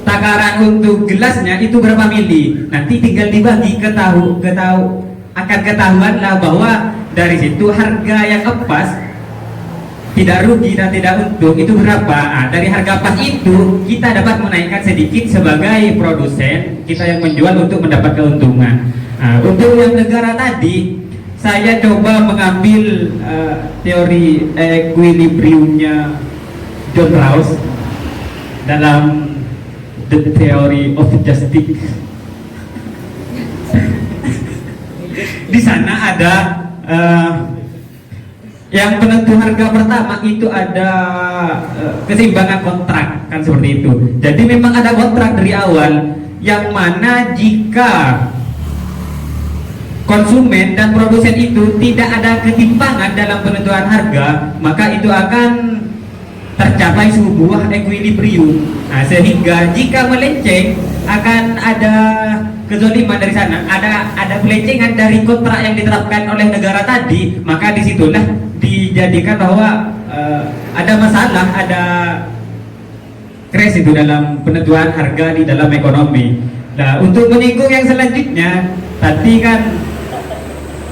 S2: takaran untuk gelasnya itu berapa mili? Nanti tinggal dibagi akan ketahuan lah bahwa dari situ harga yang pas, tidak rugi dan tidak untung itu berapa. Dari harga pas itu kita dapat menaikkan sedikit sebagai produsen, kita yang menjual untuk mendapat keuntungan. Untuk yang negara tadi, saya coba mengambil teori equilibriumnya John Rawls dalam The Theory of Justice. Di sana ada yang penentu harga pertama itu ada keseimbangan kontrak, kan seperti itu. Jadi memang ada kontrak dari awal yang mana jika konsumen dan produsen itu tidak ada ketimpangan dalam penentuan harga, maka itu akan tercapai sebuah equilibrium. Sehingga jika melenceng akan ada kezaliman dari sana, ada pelencengan dari kontrak yang diterapkan oleh negara tadi, maka disitulah dijadikan bahwa ada masalah, ada crash itu dalam penentuan harga di dalam ekonomi. Nah, untuk menyinggung yang selanjutnya, tadi kan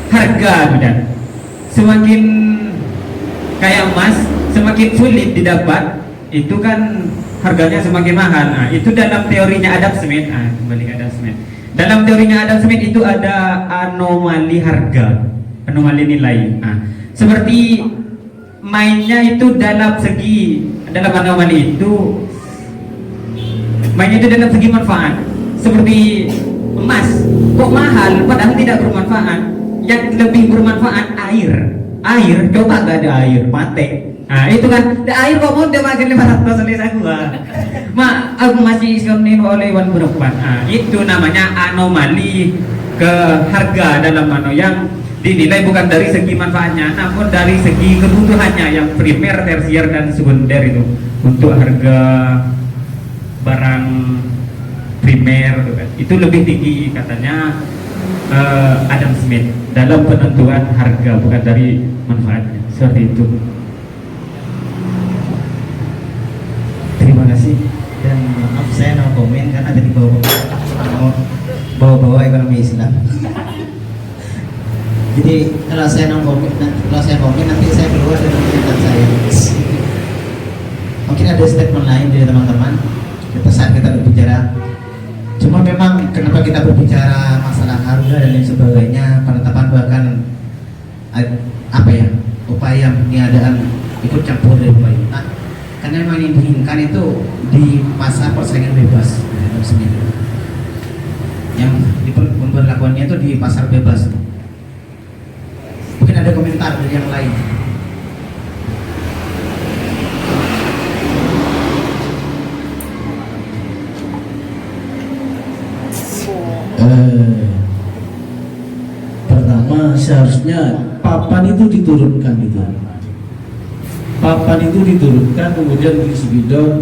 S2: harga sudah semakin kayak emas semakin sulit didapat, itu kan harganya semakin mahal. Itu dalam teorinya Adam Smith. Kembali ke Adam Smith. Dalam teorinya Adam Smith itu ada anomali harga, anomali nilai. Seperti mainnya itu dalam anomali itu mainnya itu dalam segi manfaat. Seperti emas, kok mahal padahal tidak bermanfaat. Yang lebih bermanfaat air, coba gak ada air, mati. Itu kan, air kok mau dia makin 500 selesai gua. Aku masih iskonin oleh Iwan berdepan. Itu namanya anomali ke harga dalam yang dinilai bukan dari segi manfaatnya, namun dari segi kebutuhannya yang primer, tersier, dan sekunder itu. Untuk harga barang primer itu lebih tinggi katanya Adam Smith dalam penentuan harga, bukan dari manfaatnya. Seperti itu.
S1: Terima kasih, dan maaf saya no komen karena ada di bawah ekonomi Islam. Jadi kalau saya komen nanti saya keluar dari pemerintahan saya. Mungkin ada statement lain dari teman-teman saat kita berbicara. Cuma memang kenapa kita berbicara masalah harga dan lain sebagainya, penetapan bahkan upaya peniadaan ikut campur dari pemerintah, karena memang yang diinginkan itu di pasar persaingan bebas, yang pemberlakuannya itu di pasar bebas. Mungkin ada komentar dari yang lain.
S4: Pertama seharusnya papan itu diturunkan gitu. Papan itu diturunkan, kemudian di sebidang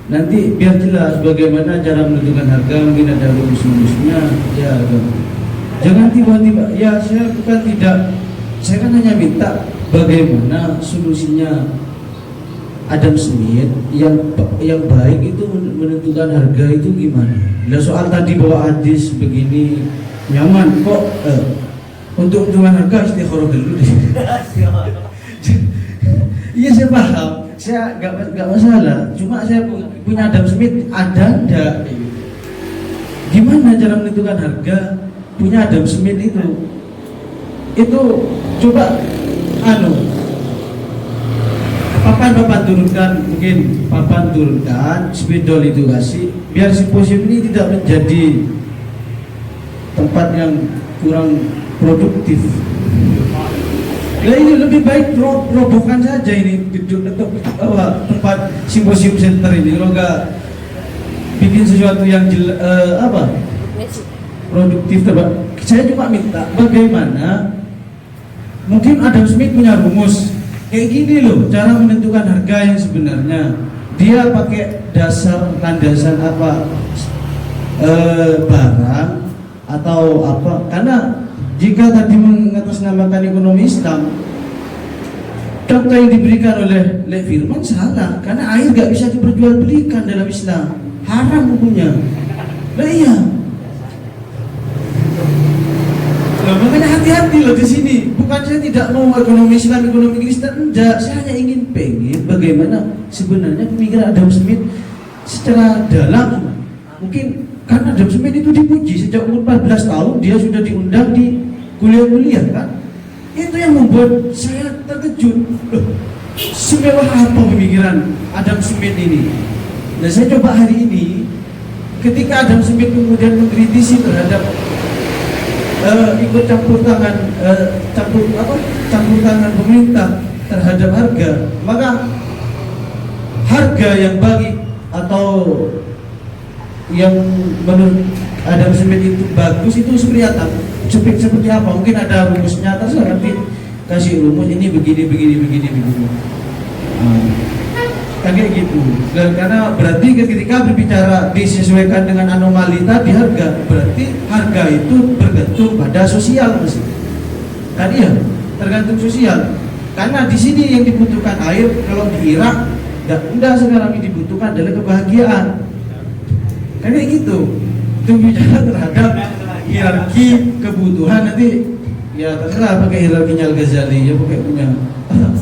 S4: nanti biar jelas bagaimana cara menentukan harga. Mungkin ada rumus-rumusnya ya. Jangan tiba-tiba ya, saya kan hanya minta bagaimana solusinya Adam Smith yang baik itu menentukan harga itu gimana. Nah, soal tadi bahwa hadis begini nyaman kok untuk menentukan harga istikharah dulu deh. Iya saya paham, saya nggak masalah. Cuma saya punya Adam Smith ada enggak? Gimana cara menentukan harga punya Adam Smith itu coba papan turunkan, mungkin papan turunkan, spidol itu kasih, biar simposium ini tidak menjadi tempat yang kurang produktif. Nah ini lebih baik robohkan saja ini gedung untuk tempat simposium center ini. Kalau nggak bikin sesuatu yang produktif, saya cuma minta bagaimana mungkin Adam Smith punya rumus kayak gini loh cara menentukan harga yang sebenarnya. dia pakai dasar landasan apa, barang atau apa? Karena jika tadi mengatasnamakan ekonomi Islam, contoh yang diberikan oleh Firman salah, karena air gak bisa diperjualbelikan dalam Islam, haram hukumnya. Nah iya. Nah, makanya hati-hati loh di sini. Bukan saya tidak mau ekonomi Islam, ekonomi Kristen, enggak. Saya hanya ingin pengen bagaimana sebenarnya pemikiran Adam Smith secara dalam. Mungkin karena Adam Smith itu dipuji sejak umur 14 tahun, dia sudah diundang di kuliah-kuliah kan. Itu yang membuat saya terkejut. Loh, semewah apa pemikiran Adam Smith ini? Nah, saya coba hari ini, ketika Adam Smith kemudian mengkritisi terhadap ikut campur tangan pemerintah terhadap harga, maka harga yang baik atau yang menurut Adam Smith itu bagus itu seperti apa? Mungkin ada rumusnya, terserah nanti kasih rumus ini begini. Kayak gitu. Dan karena berarti ketika berbicara disesuaikan dengan anomali tadi harga, berarti harga itu bergantung pada sosial mesti. Kan iya, tergantung sosial. Karena di sini yang dibutuhkan air, kalau di Irak enggak sekarang yang dibutuhkan adalah kebahagiaan. Kayak gitu. Itu bicara terhadap hierarki kebutuhan, nanti ya terserah pakai hierarkinya Al-Ghazali, ya pakai punya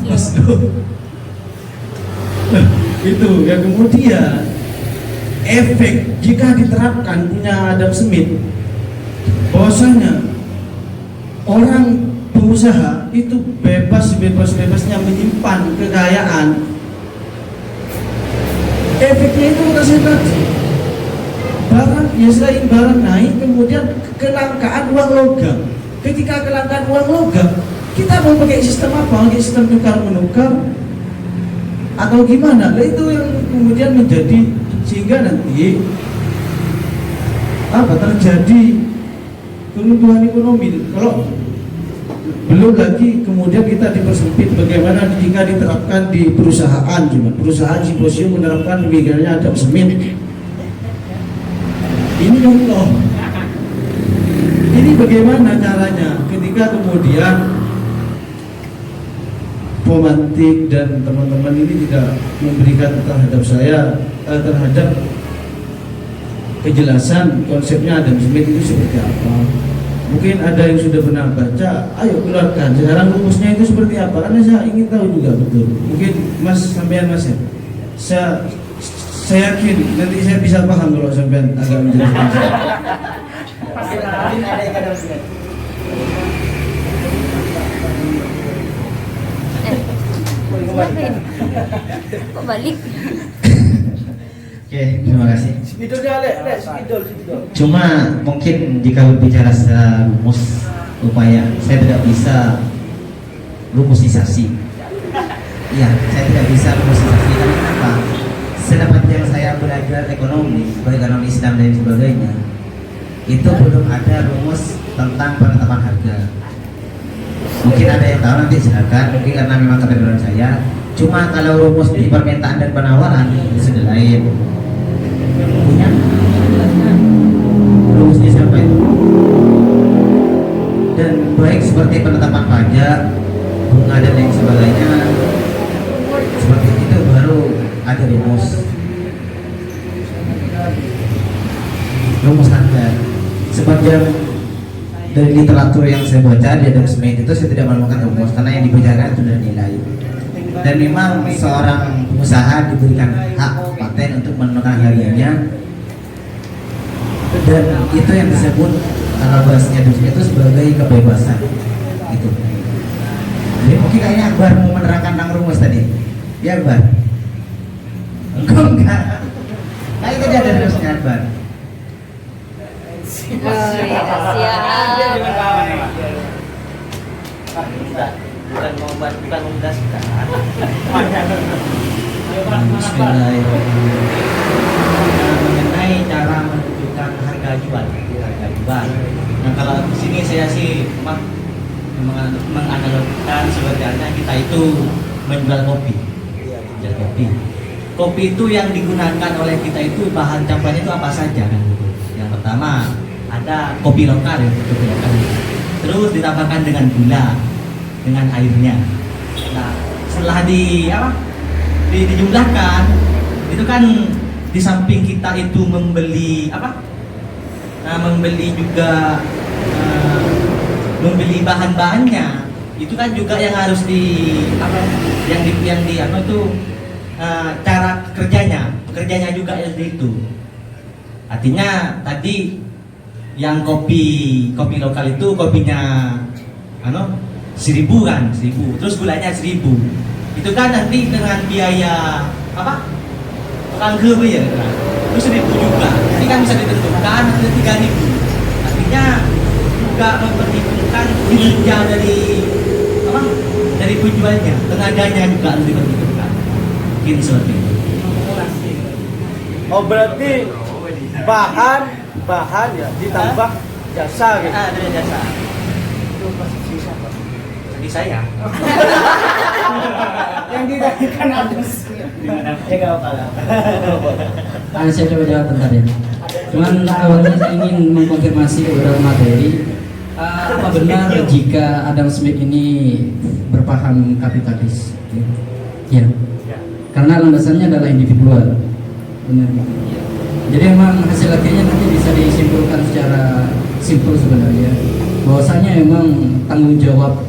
S4: Maslow. Itu ya. Kemudian efek jika diterapkan punya Adam Smith, bahwasanya orang pengusaha itu bebasnya menyimpan kekayaan, efeknya itu kasih tadi barang, ya selain barang naik, kemudian kelangkaan uang logam. Ketika kelangkaan uang logam, kita mau pakai sistem apa? Pakai sistem tukar menukar atau gimana? Nah, itu yang kemudian menjadi sehingga nanti terjadi keruntuhan ekonomi. Kalau belum lagi kemudian kita dipersempit bagaimana jika diterapkan di perusahaan juga. Perusahaan Simposium menerapkan pemikirannya Adam Smith. Ini contoh. Ini bagaimana caranya ketika kemudian pemantik dan teman-teman ini tidak memberikan terhadap saya terhadap kejelasan konsepnya Adam Smith itu seperti apa. Mungkin ada yang sudah pernah baca, ayo keluarkan sekarang rumusnya itu seperti apa, karena saya ingin tahu juga betul. Mungkin Mas sampean Mas ya, saya yakin nanti saya bisa paham kalau sampean agak menjelaskan.
S3: Kok balik?
S1: Oke, terima kasih. Cuma mungkin jika berbicara secara rumus upaya, saya tidak bisa rumusisasi. Iya, saya tidak bisa rumusisasi. Karena kenapa? Sepanjang saya belajar ekonomi, ekonomi Islam dan sebagainya, itu belum ada rumus tentang penetapan harga. Mungkin ada yang tahu, nanti silakan. Mungkin karena memang kebetulan saya. Cuma kalau rumus di permintaan dan penawaran itu sudah lain. Punya rumusnya siapa itu? Dan baik seperti penetapan pajak, bunga dan lain sebagainya, seperti itu baru ada rumus harga. Sepanjang dari literatur yang saya baca di Adam Smith itu saya tidak menemukan rumus, karena yang dibicarakan itu sudah nilai. Dan memang seorang pengusaha diberikan hak paten untuk menentukan harganya, dan itu yang disebut kalau bahasanya Adam Smith itu sebagai kebebasan. Itu. Jadi mungkin kayaknya Akbar mau menerangkan tentang rumus tadi. Ya Akbar? Enggak. Kayak tadi ada rumusnya Akbar.
S5: Bukan memudahkan.
S1: Bismillahirrahmanirrahim.
S5: Mengenai cara menentukan harga jual. Nah, kalau di sini saya sih menganalogkan sebenarnya kita itu menjual kopi. kopi itu yang digunakan oleh kita itu bahan campurannya itu apa saja kan gitu. Yang pertama ada kopi lokal ya, kopi lokal. Terus ditambahkan dengan gula, dengan airnya. Nah, setelah dijumlahkan, itu kan di samping kita itu membeli membeli juga membeli bahan-bahannya, itu kan juga yang harus cara kerjanya juga seperti itu. Artinya tadi yang kopi lokal itu kopinya 1.000 kan, 1.000, terus gulanya 1.000. Itu kan nanti dengan biaya tukang kue ya, itu 1.000 juga. Jadi kan bisa ditentukan nanti 3.000. Artinya juga memperhitungkan kinerja dari penjualnya, tenaganya juga harus diperhitungkan. Mungkin seperti itu.
S6: Oh berarti bahan ya ditambah jasa gitu.
S5: Ada jasa.
S6: Itu posisi siapa?
S5: Jadi saya.
S6: Yang digantikan Adus.
S5: Ya nggak apa-apa.
S7: Saya coba jawab bentar ya. Cuman awalnya saya ingin mengkonfirmasi beberapa materi. Apa benar jika Adam Smith ini berpaham kapitalis? Ya. Karena landasannya adalah individual. Benar. Jadi memang hasil akhirnya nanti bisa disimpulkan secara simpel sebenarnya. Bahwasanya memang tanggung jawab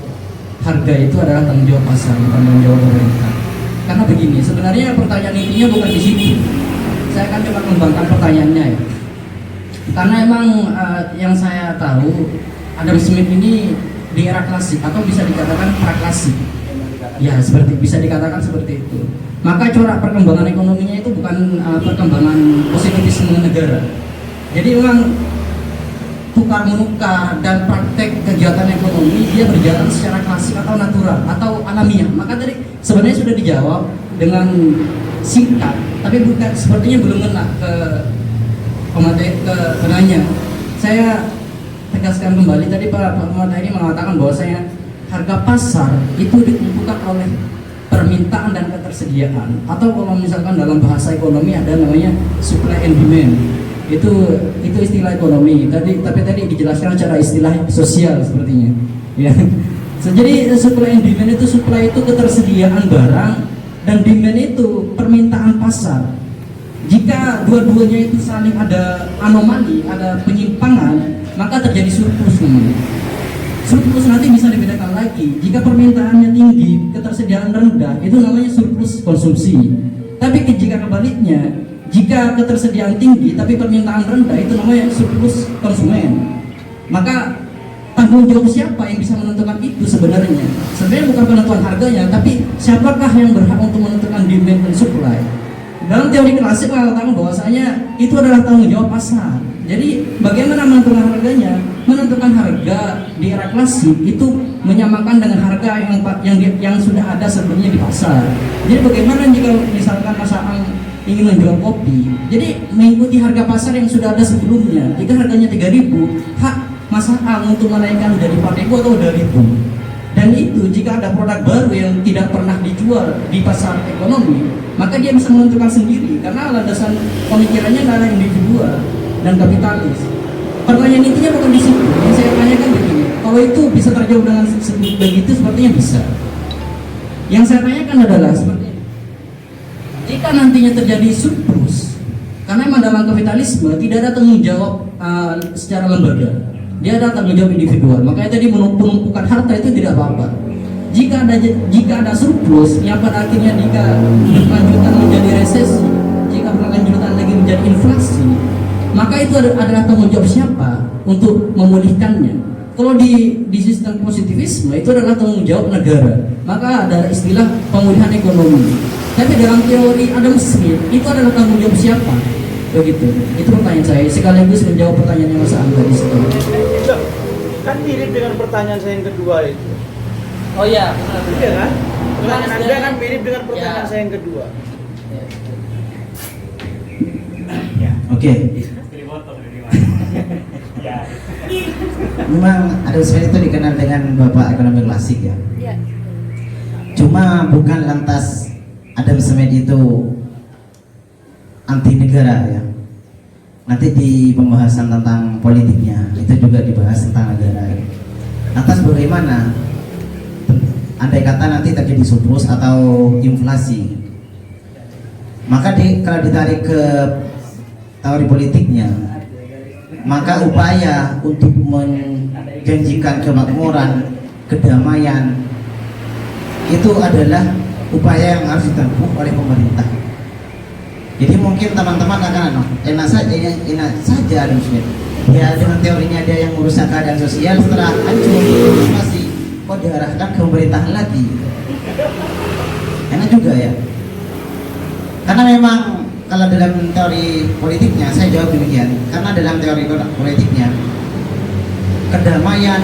S7: harga itu adalah tanggung jawab pasar, bukan tanggung jawab pemerintah. Karena begini, sebenarnya pertanyaan intinya bukan di situ. Saya akan coba kembangkan pertanyaannya ya. Karena emang yang saya tahu Adam Smith ini di era klasik atau bisa dikatakan praklasik. Ya, bisa dikatakan seperti itu. Maka corak perkembangan ekonominya itu bukan perkembangan positivisme negara. Jadi memang tukar menukar dan praktek kegiatan ekonomi dia berjalan secara klasik atau natural atau alamiah. Maka tadi sebenarnya sudah dijawab dengan singkat, tapi bukan sepertinya belum kena ke penanya. Saya tegaskan kembali tadi Pak pemateri mengatakan bahwa harga pasar itu ditentukan oleh permintaan dan ketersediaan, atau kalau misalkan dalam bahasa ekonomi ada namanya supply and demand. Itu istilah ekonomi. Tapi tadi dijelaskan secara istilah sosial sepertinya. Ya. Jadi supply and demand itu, supply itu ketersediaan barang dan demand itu permintaan pasar. Jika dua-duanya itu saling ada anomali, ada penyimpangan, maka terjadi surplus namanya. Surplus nanti bisa dibedakan lagi. Jika permintaannya tinggi, ketersediaan rendah, itu namanya surplus konsumsi. Tapi jika kebaliknya, jika ketersediaan tinggi tapi permintaan rendah, itu namanya surplus konsumen. Maka tanggung jawab siapa yang bisa menentukan itu sebenarnya? Sebenarnya bukan penentuan harganya, tapi siapakah yang berhak untuk menentukan demand dan supply? Dalam teori klasik mengatakan bahwasanya itu adalah tanggung jawab pasar. Jadi bagaimana menentukan harganya? Menentukan harga di era klasik itu menyamakan dengan harga yang sudah ada sebenarnya di pasar. Jadi bagaimana jika misalkan Mas Aang ingin menjual kopi, jadi mengikuti harga pasar yang sudah ada sebelumnya. Jika harganya 3.000, hak Mas Aang untuk menaikkan dari 4.000 atau 2.000. Dan itu jika ada produk baru yang tidak pernah dijual di pasar ekonomi, maka dia bisa menentukan sendiri karena landasan pemikirannya adalah individual dan kapitalis. Pertanyaan intinya bukan di situ. Yang saya tanyakan begini, kalau itu bisa terjawab dengan begitu, sepertinya bisa. Yang saya tanyakan adalah seperti ini. Jika nantinya terjadi surplus, karena memang dalam kapitalisme tidak ada tanggung jawab secara lembaga, dia ada tanggung jawab individual. Makanya tadi penumpukan harta itu tidak apa-apa. Jika ada surplus yang pada akhirnya jika berkelanjutan menjadi resesi, jika berkelanjutan lagi menjadi inflasi, maka itu adalah tanggung jawab siapa untuk memulihkannya. Kalau di sistem positivisme itu adalah tanggung jawab negara, maka ada istilah pemulihan ekonomi. Tapi dalam teori Adam Smith itu adalah tanggung jawab siapa? Begitu. Itu pertanyaan saya, sekaligus menjawab pertanyaannya Mas Aang tadi.
S6: Kan mirip dengan pertanyaan saya yang kedua itu.
S5: Oh iya,
S6: Iya kan? Pertanyaan Anda kan mirip dengan pertanyaan saya yang kedua.
S1: Oke. Memang Adam Smith itu dikenal dengan bapak ekonomi klasik ya.
S3: Iya.
S1: Cuma bukan lantas Adam Smith itu anti negara ya. Nanti di pembahasan tentang politiknya itu juga dibahas tentang negara. Lantas bagaimana andai kata nanti terjadi surplus atau inflasi, maka kalau ditarik ke teori politiknya, maka upaya untuk menjanjikan kemakmuran, kedamaian itu adalah upaya yang harus ditempuh oleh pemerintah. Jadi mungkin teman-teman akan enak saja Adam Smith. Ya dengan teorinya dia yang merusak keadaan sosial, setelah hancur masih kok diarahkan ke pemerintahan lagi. Enak juga ya. Karena memang kalau dalam teori politiknya, saya jawab demikian. Karena dalam teori politiknya, kedamaian,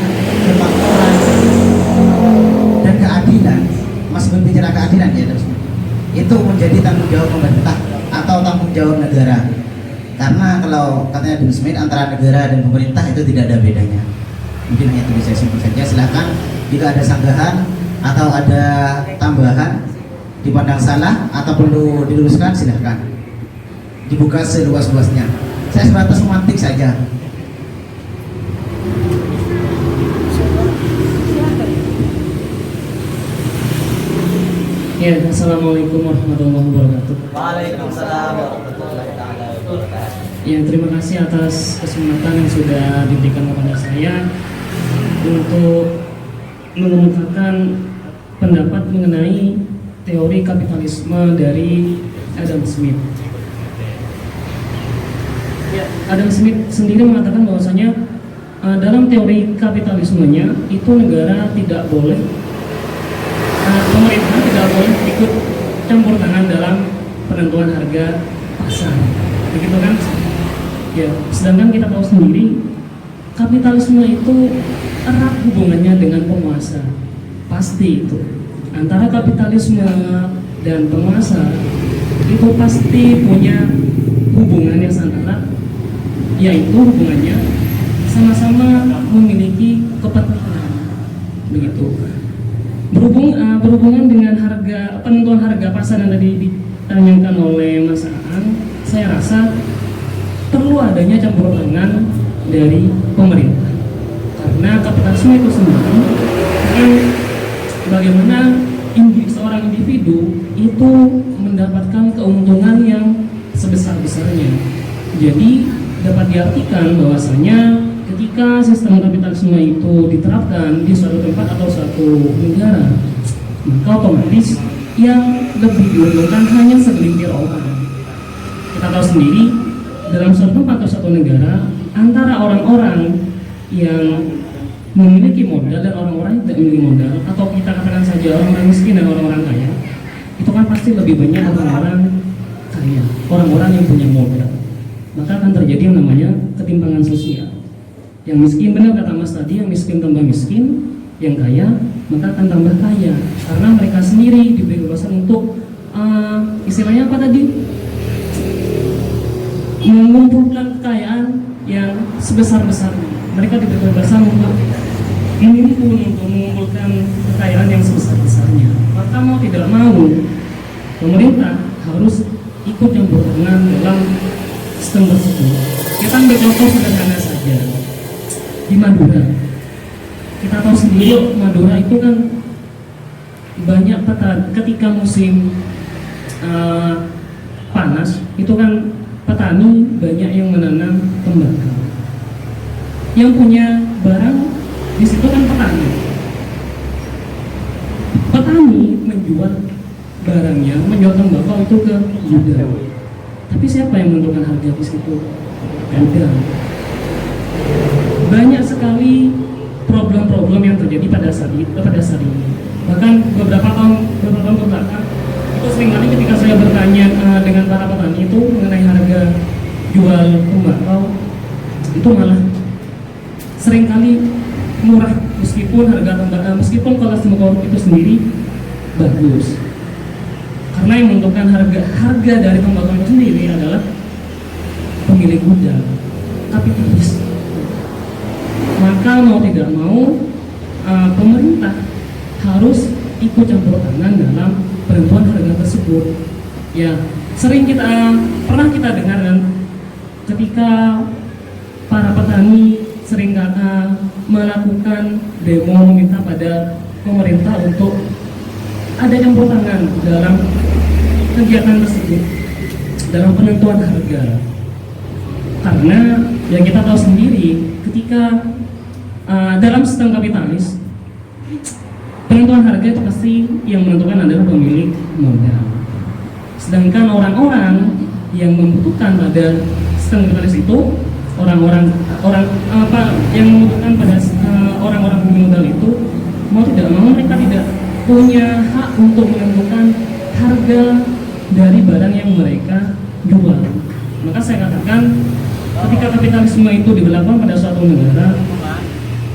S1: kemakmuran, dan keadilan, masih berbicara keadilan ya, itu menjadi tanggung jawab pemerintah atau tanggung jawab negara. Karena kalau katanya Adam Smith, antara negara dan pemerintah itu tidak ada bedanya. Mungkin hanya itu bisa simpel saja. Silakan jika ada sanggahan atau ada tambahan dipandang salah atau perlu diluruskan, silahkan dibuka seluas-luasnya. Saya sebatas memantik saja.
S8: Ya, assalamualaikum warahmatullahi wabarakatuh.
S5: Waalaikumsalam warahmatullahi wabarakatuh.
S8: Ya, terima kasih atas kesempatan yang sudah diberikan kepada saya untuk mengemukakan pendapat mengenai teori kapitalisme dari Adam Smith. Ya, Adam Smith sendiri mengatakan bahwasanya dalam teori kapitalismenya itu negara tidak boleh, pemerintah tidak boleh ikut campur tangan dalam penentuan harga pasar, begitu kan? Ya, sedangkan kita tahu sendiri kapitalisme itu erat hubungannya dengan penguasa, pasti itu antara kapitalisme dan penguasa itu pasti punya hubungan yang sangat erat, yaitu hubungannya sama-sama memiliki kepentingan, begitu. Berhubungan dengan harga, penentuan harga pasar yang tadi ditanyakan oleh Mas Aan, saya rasa perlu adanya campur tangan dari pemerintah, karena kapitalisme itu sendiri bagaimana seorang individu itu mendapatkan keuntungan yang sebesar-besarnya. Jadi dapat diartikan bahwasanya ketika sistem kapitalisme itu diterapkan di suatu tempat atau suatu negara, maka otomatis yang lebih diuntungkan hanya segelintir orang. Kita tahu sendiri dalam suatu tempat atau suatu negara, antara orang-orang yang memiliki modal dan orang-orang yang tidak memiliki modal, atau kita katakan saja orang-orang miskin dan orang-orang kaya, itu kan pasti lebih banyak orang-orang kaya, orang-orang yang punya modal. Maka akan terjadi yang namanya ketimpangan sosial. Yang miskin, benar kata Mas tadi, yang miskin tambah miskin, yang kaya maka akan tambah kaya, karena mereka sendiri diberi kebebasan untuk istilahnya apa tadi, mengumpulkan kekayaan yang sebesar-besarnya. Mereka diberi kebebasan untuk mengumpulkan kekayaan yang sebesar-besarnya. Maka mau tidak mau, pemerintah harus ikut campur tangan dalam sistem tersebut. Kita ambil contoh sederhana saja di Madura. Kita tahu sendiri Madura itu kan banyak petani. Ketika musim panas itu kan petani banyak yang menanam tembakau. Yang punya barang di situ kan petani. Petani menjual barangnya, menjual tembakau itu ke gudang. Tapi siapa yang menentukan harga di situ? Gudang. Banyak sekali problem-problem yang terjadi pada saat ini. Bahkan beberapa tahun kebelakang itu seringkali ketika saya bertanya dengan para petani itu mengenai harga jual tembakau, itu malah seringkali murah meskipun harga tembakau, meskipun kualitas tembakau itu sendiri bagus. Karena yang menentukan harga dari tembakau itu sendiri adalah pemilik gudang, kapitalis. Maka mau tidak mau pemerintah harus ikut campur tangan dalam penentuan harga tersebut. Ya, pernah kita dengar kan, ketika para petani sering melakukan demo meminta pada pemerintah untuk ada campur tangan dalam kegiatan tersebut, dalam penentuan harga. Karena yang kita tahu sendiri, ketika dalam sistem kapitalis, penentuan harga itu pasti yang menentukan adalah pemilik modal. Sedangkan orang-orang yang membutuhkan pada sistem kapitalis itu, orang-orang yang membutuhkan pada orang-orang pemilik modal itu, mau tidak mau mereka tidak punya hak untuk menentukan harga dari barang yang mereka jual. Maka saya katakan, ketika kapitalisme itu diberlakukan pada suatu negara,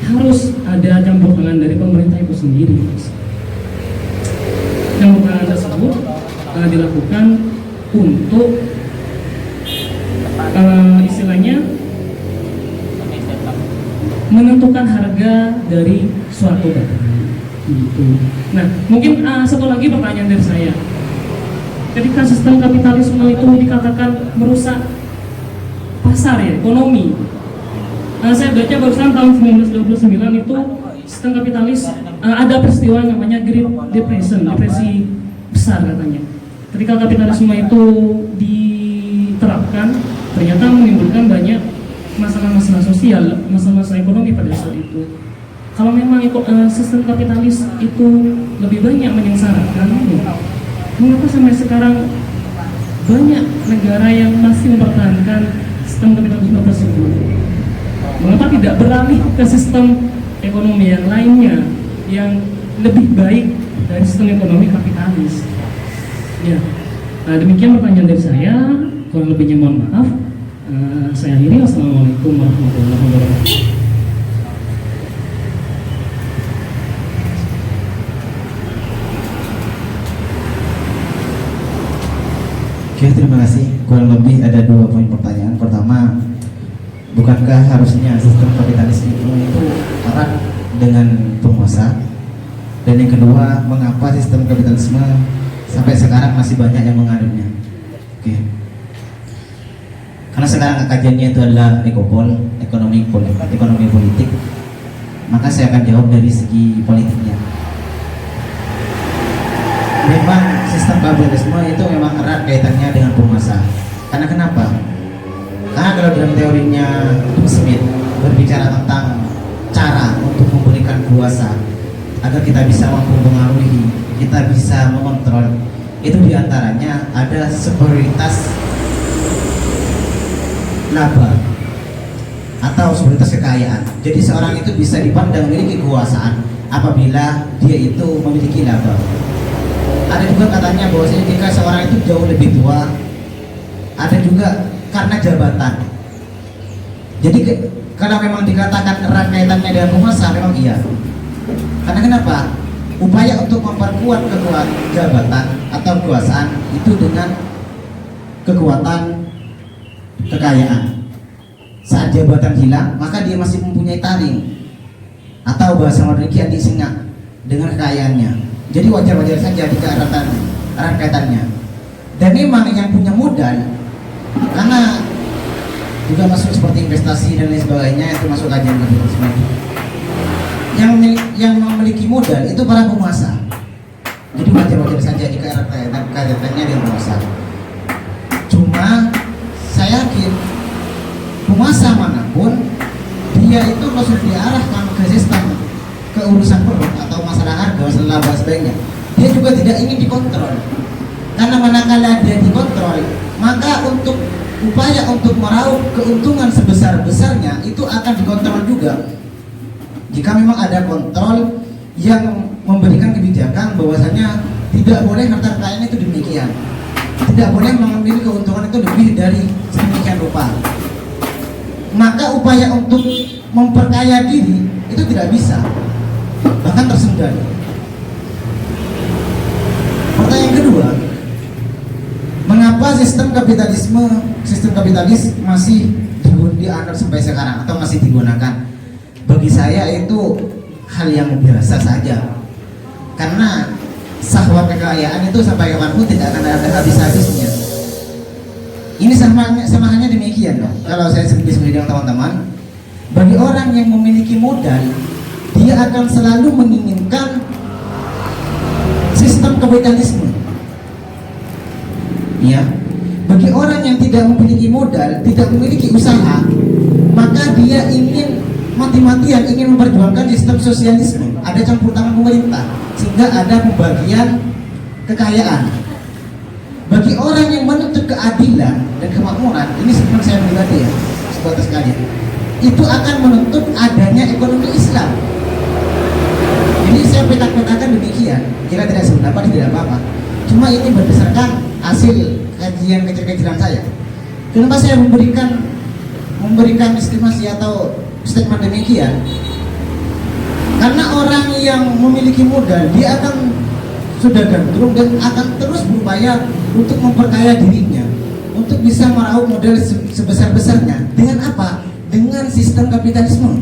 S8: harus ada campur tangan dari pemerintah itu sendiri. Campur tangan tersebut dilakukan untuk istilahnya menentukan harga dari suatu barang. Gitu. Nah, mungkin satu lagi pertanyaan dari saya. Ketika sistem kapitalisme itu dikatakan merusak pasar ya, ekonomi. Saya baca barusan tahun 1929 itu sistem kapitalis ada peristiwa namanya Great Depression, depresi besar katanya. Ketika kapitalisme itu diterapkan, ternyata menimbulkan banyak masalah-masalah sosial, masalah-masalah ekonomi pada saat itu. Kalau memang sistem kapitalis itu lebih banyak menyengsarakan, mengapa sampai sekarang banyak negara yang masih mempertahankan sistem kapitalisme tersebut? Mengapa tidak beralih ke sistem ekonomi yang lainnya yang lebih baik dari sistem ekonomi kapitalis? Ya, demikian pertanyaan dari saya. Kurang lebihnya mohon maaf. Saya akhiri. Wassalamualaikum warahmatullahi wabarakatuh.
S1: Oke, terima kasih. Kurang lebih ada 2 poin pertanyaan. Pertama, bukankah harusnya sistem kapitalisme itu erat dengan penguasa? Dan yang kedua, mengapa sistem kapitalisme sampai sekarang masih banyak yang mengadopnya? Oke. Karena sekarang kajiannya itu adalah ekopol, ekonomi politik. Maka saya akan jawab dari segi politiknya. Memang sistem kapitalisme itu memang erat kaitannya dengan penguasa. Karena kenapa? Karena kalau dalam teorinya Smith berbicara tentang cara untuk memberikan kuasa agar kita bisa mampu mempengaruhi, kita bisa mengontrol, itu diantaranya ada superioritas laba atau superioritas kekayaan. Jadi seorang itu bisa dipandang memiliki kekuasaan apabila dia itu memiliki laba. Ada juga katanya bahwasanya jika seorang itu jauh lebih tua, ada juga karena jabatan. Jadi kalau memang dikatakan erat kaitannya dengan penguasa, memang iya. Karena kenapa? Upaya untuk memperkuat kekuatan jabatan atau kekuasaan itu dengan kekuatan kekayaan. Saat jabatan hilang, maka dia masih mempunyai taring atau bahasa modern anti singa dengan kekayaannya. Jadi wajar-wajar saja jika erat kaitannya. Dan memang yang punya modal, karena juga masuk seperti investasi dan lain sebagainya, itu masuk kajian kapitalisme. Yang memiliki modal itu para penguasa. Jadi wajar-wajar saja jika erat kaitannya dengan penguasa. Cuma saya yakin penguasa manapun dia itu kalau sudah diarahkan ke sistem, ke urusan perut atau masalah harga, masalah laba sebagainya, dia juga tidak ingin dikontrol. Karena manakala dia dikontrol, maka untuk upaya untuk meraup keuntungan sebesar-besarnya itu akan dikontrol juga. Jika memang ada kontrol yang memberikan kebijakan bahwasanya tidak boleh harta kekayaan itu demikian, tidak boleh mengambil keuntungan itu lebih dari sedemikian rupa, maka upaya untuk memperkaya diri itu tidak bisa, bahkan tersendat. Pertanyaan kedua, mengapa sistem kapitalis masih dianggap sampai sekarang atau masih digunakan? Bagi saya itu hal yang biasa saja, karena sahwat kekayaan itu sampai kapanpun tidak akan ada habis-habisnya. Ini sama halnya demikian dong. Kalau saya bisa bilang teman-teman, bagi orang yang memiliki modal, dia akan selalu menginginkan sistem kapitalisme. Ya, bagi orang yang tidak memiliki modal, tidak memiliki usaha, maka dia ingin mati-matian ingin memperjuangkan sistem sosialisme. Ada campur tangan pemerintah sehingga ada pembagian kekayaan. Bagi orang yang menuntut keadilan dan kemakmuran, ini sebenarnya saya pribadi ya, sebatas sekalian, itu akan menuntut adanya ekonomi Islam. Ini saya petakan demikian, kira tidak sependapat tidak apa-apa. Cuma ini berdasarkan hasil kajian kecil-kecilan saya. Kenapa saya memberikan estimasi atau statement demikian? Karena orang yang memiliki modal, dia akan sudah gandrung dan akan terus berupaya untuk memperkaya dirinya, untuk bisa meraup modal sebesar-besarnya. Dengan apa? Dengan sistem kapitalisme.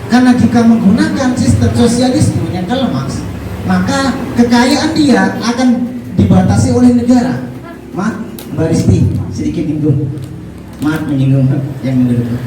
S1: Karena jika menggunakan sistem sosialisme yang klimaks, maka kekayaan dia akan dibatasi oleh negara. Maaf, Mbak Risti, sedikit menyinggung yang menurut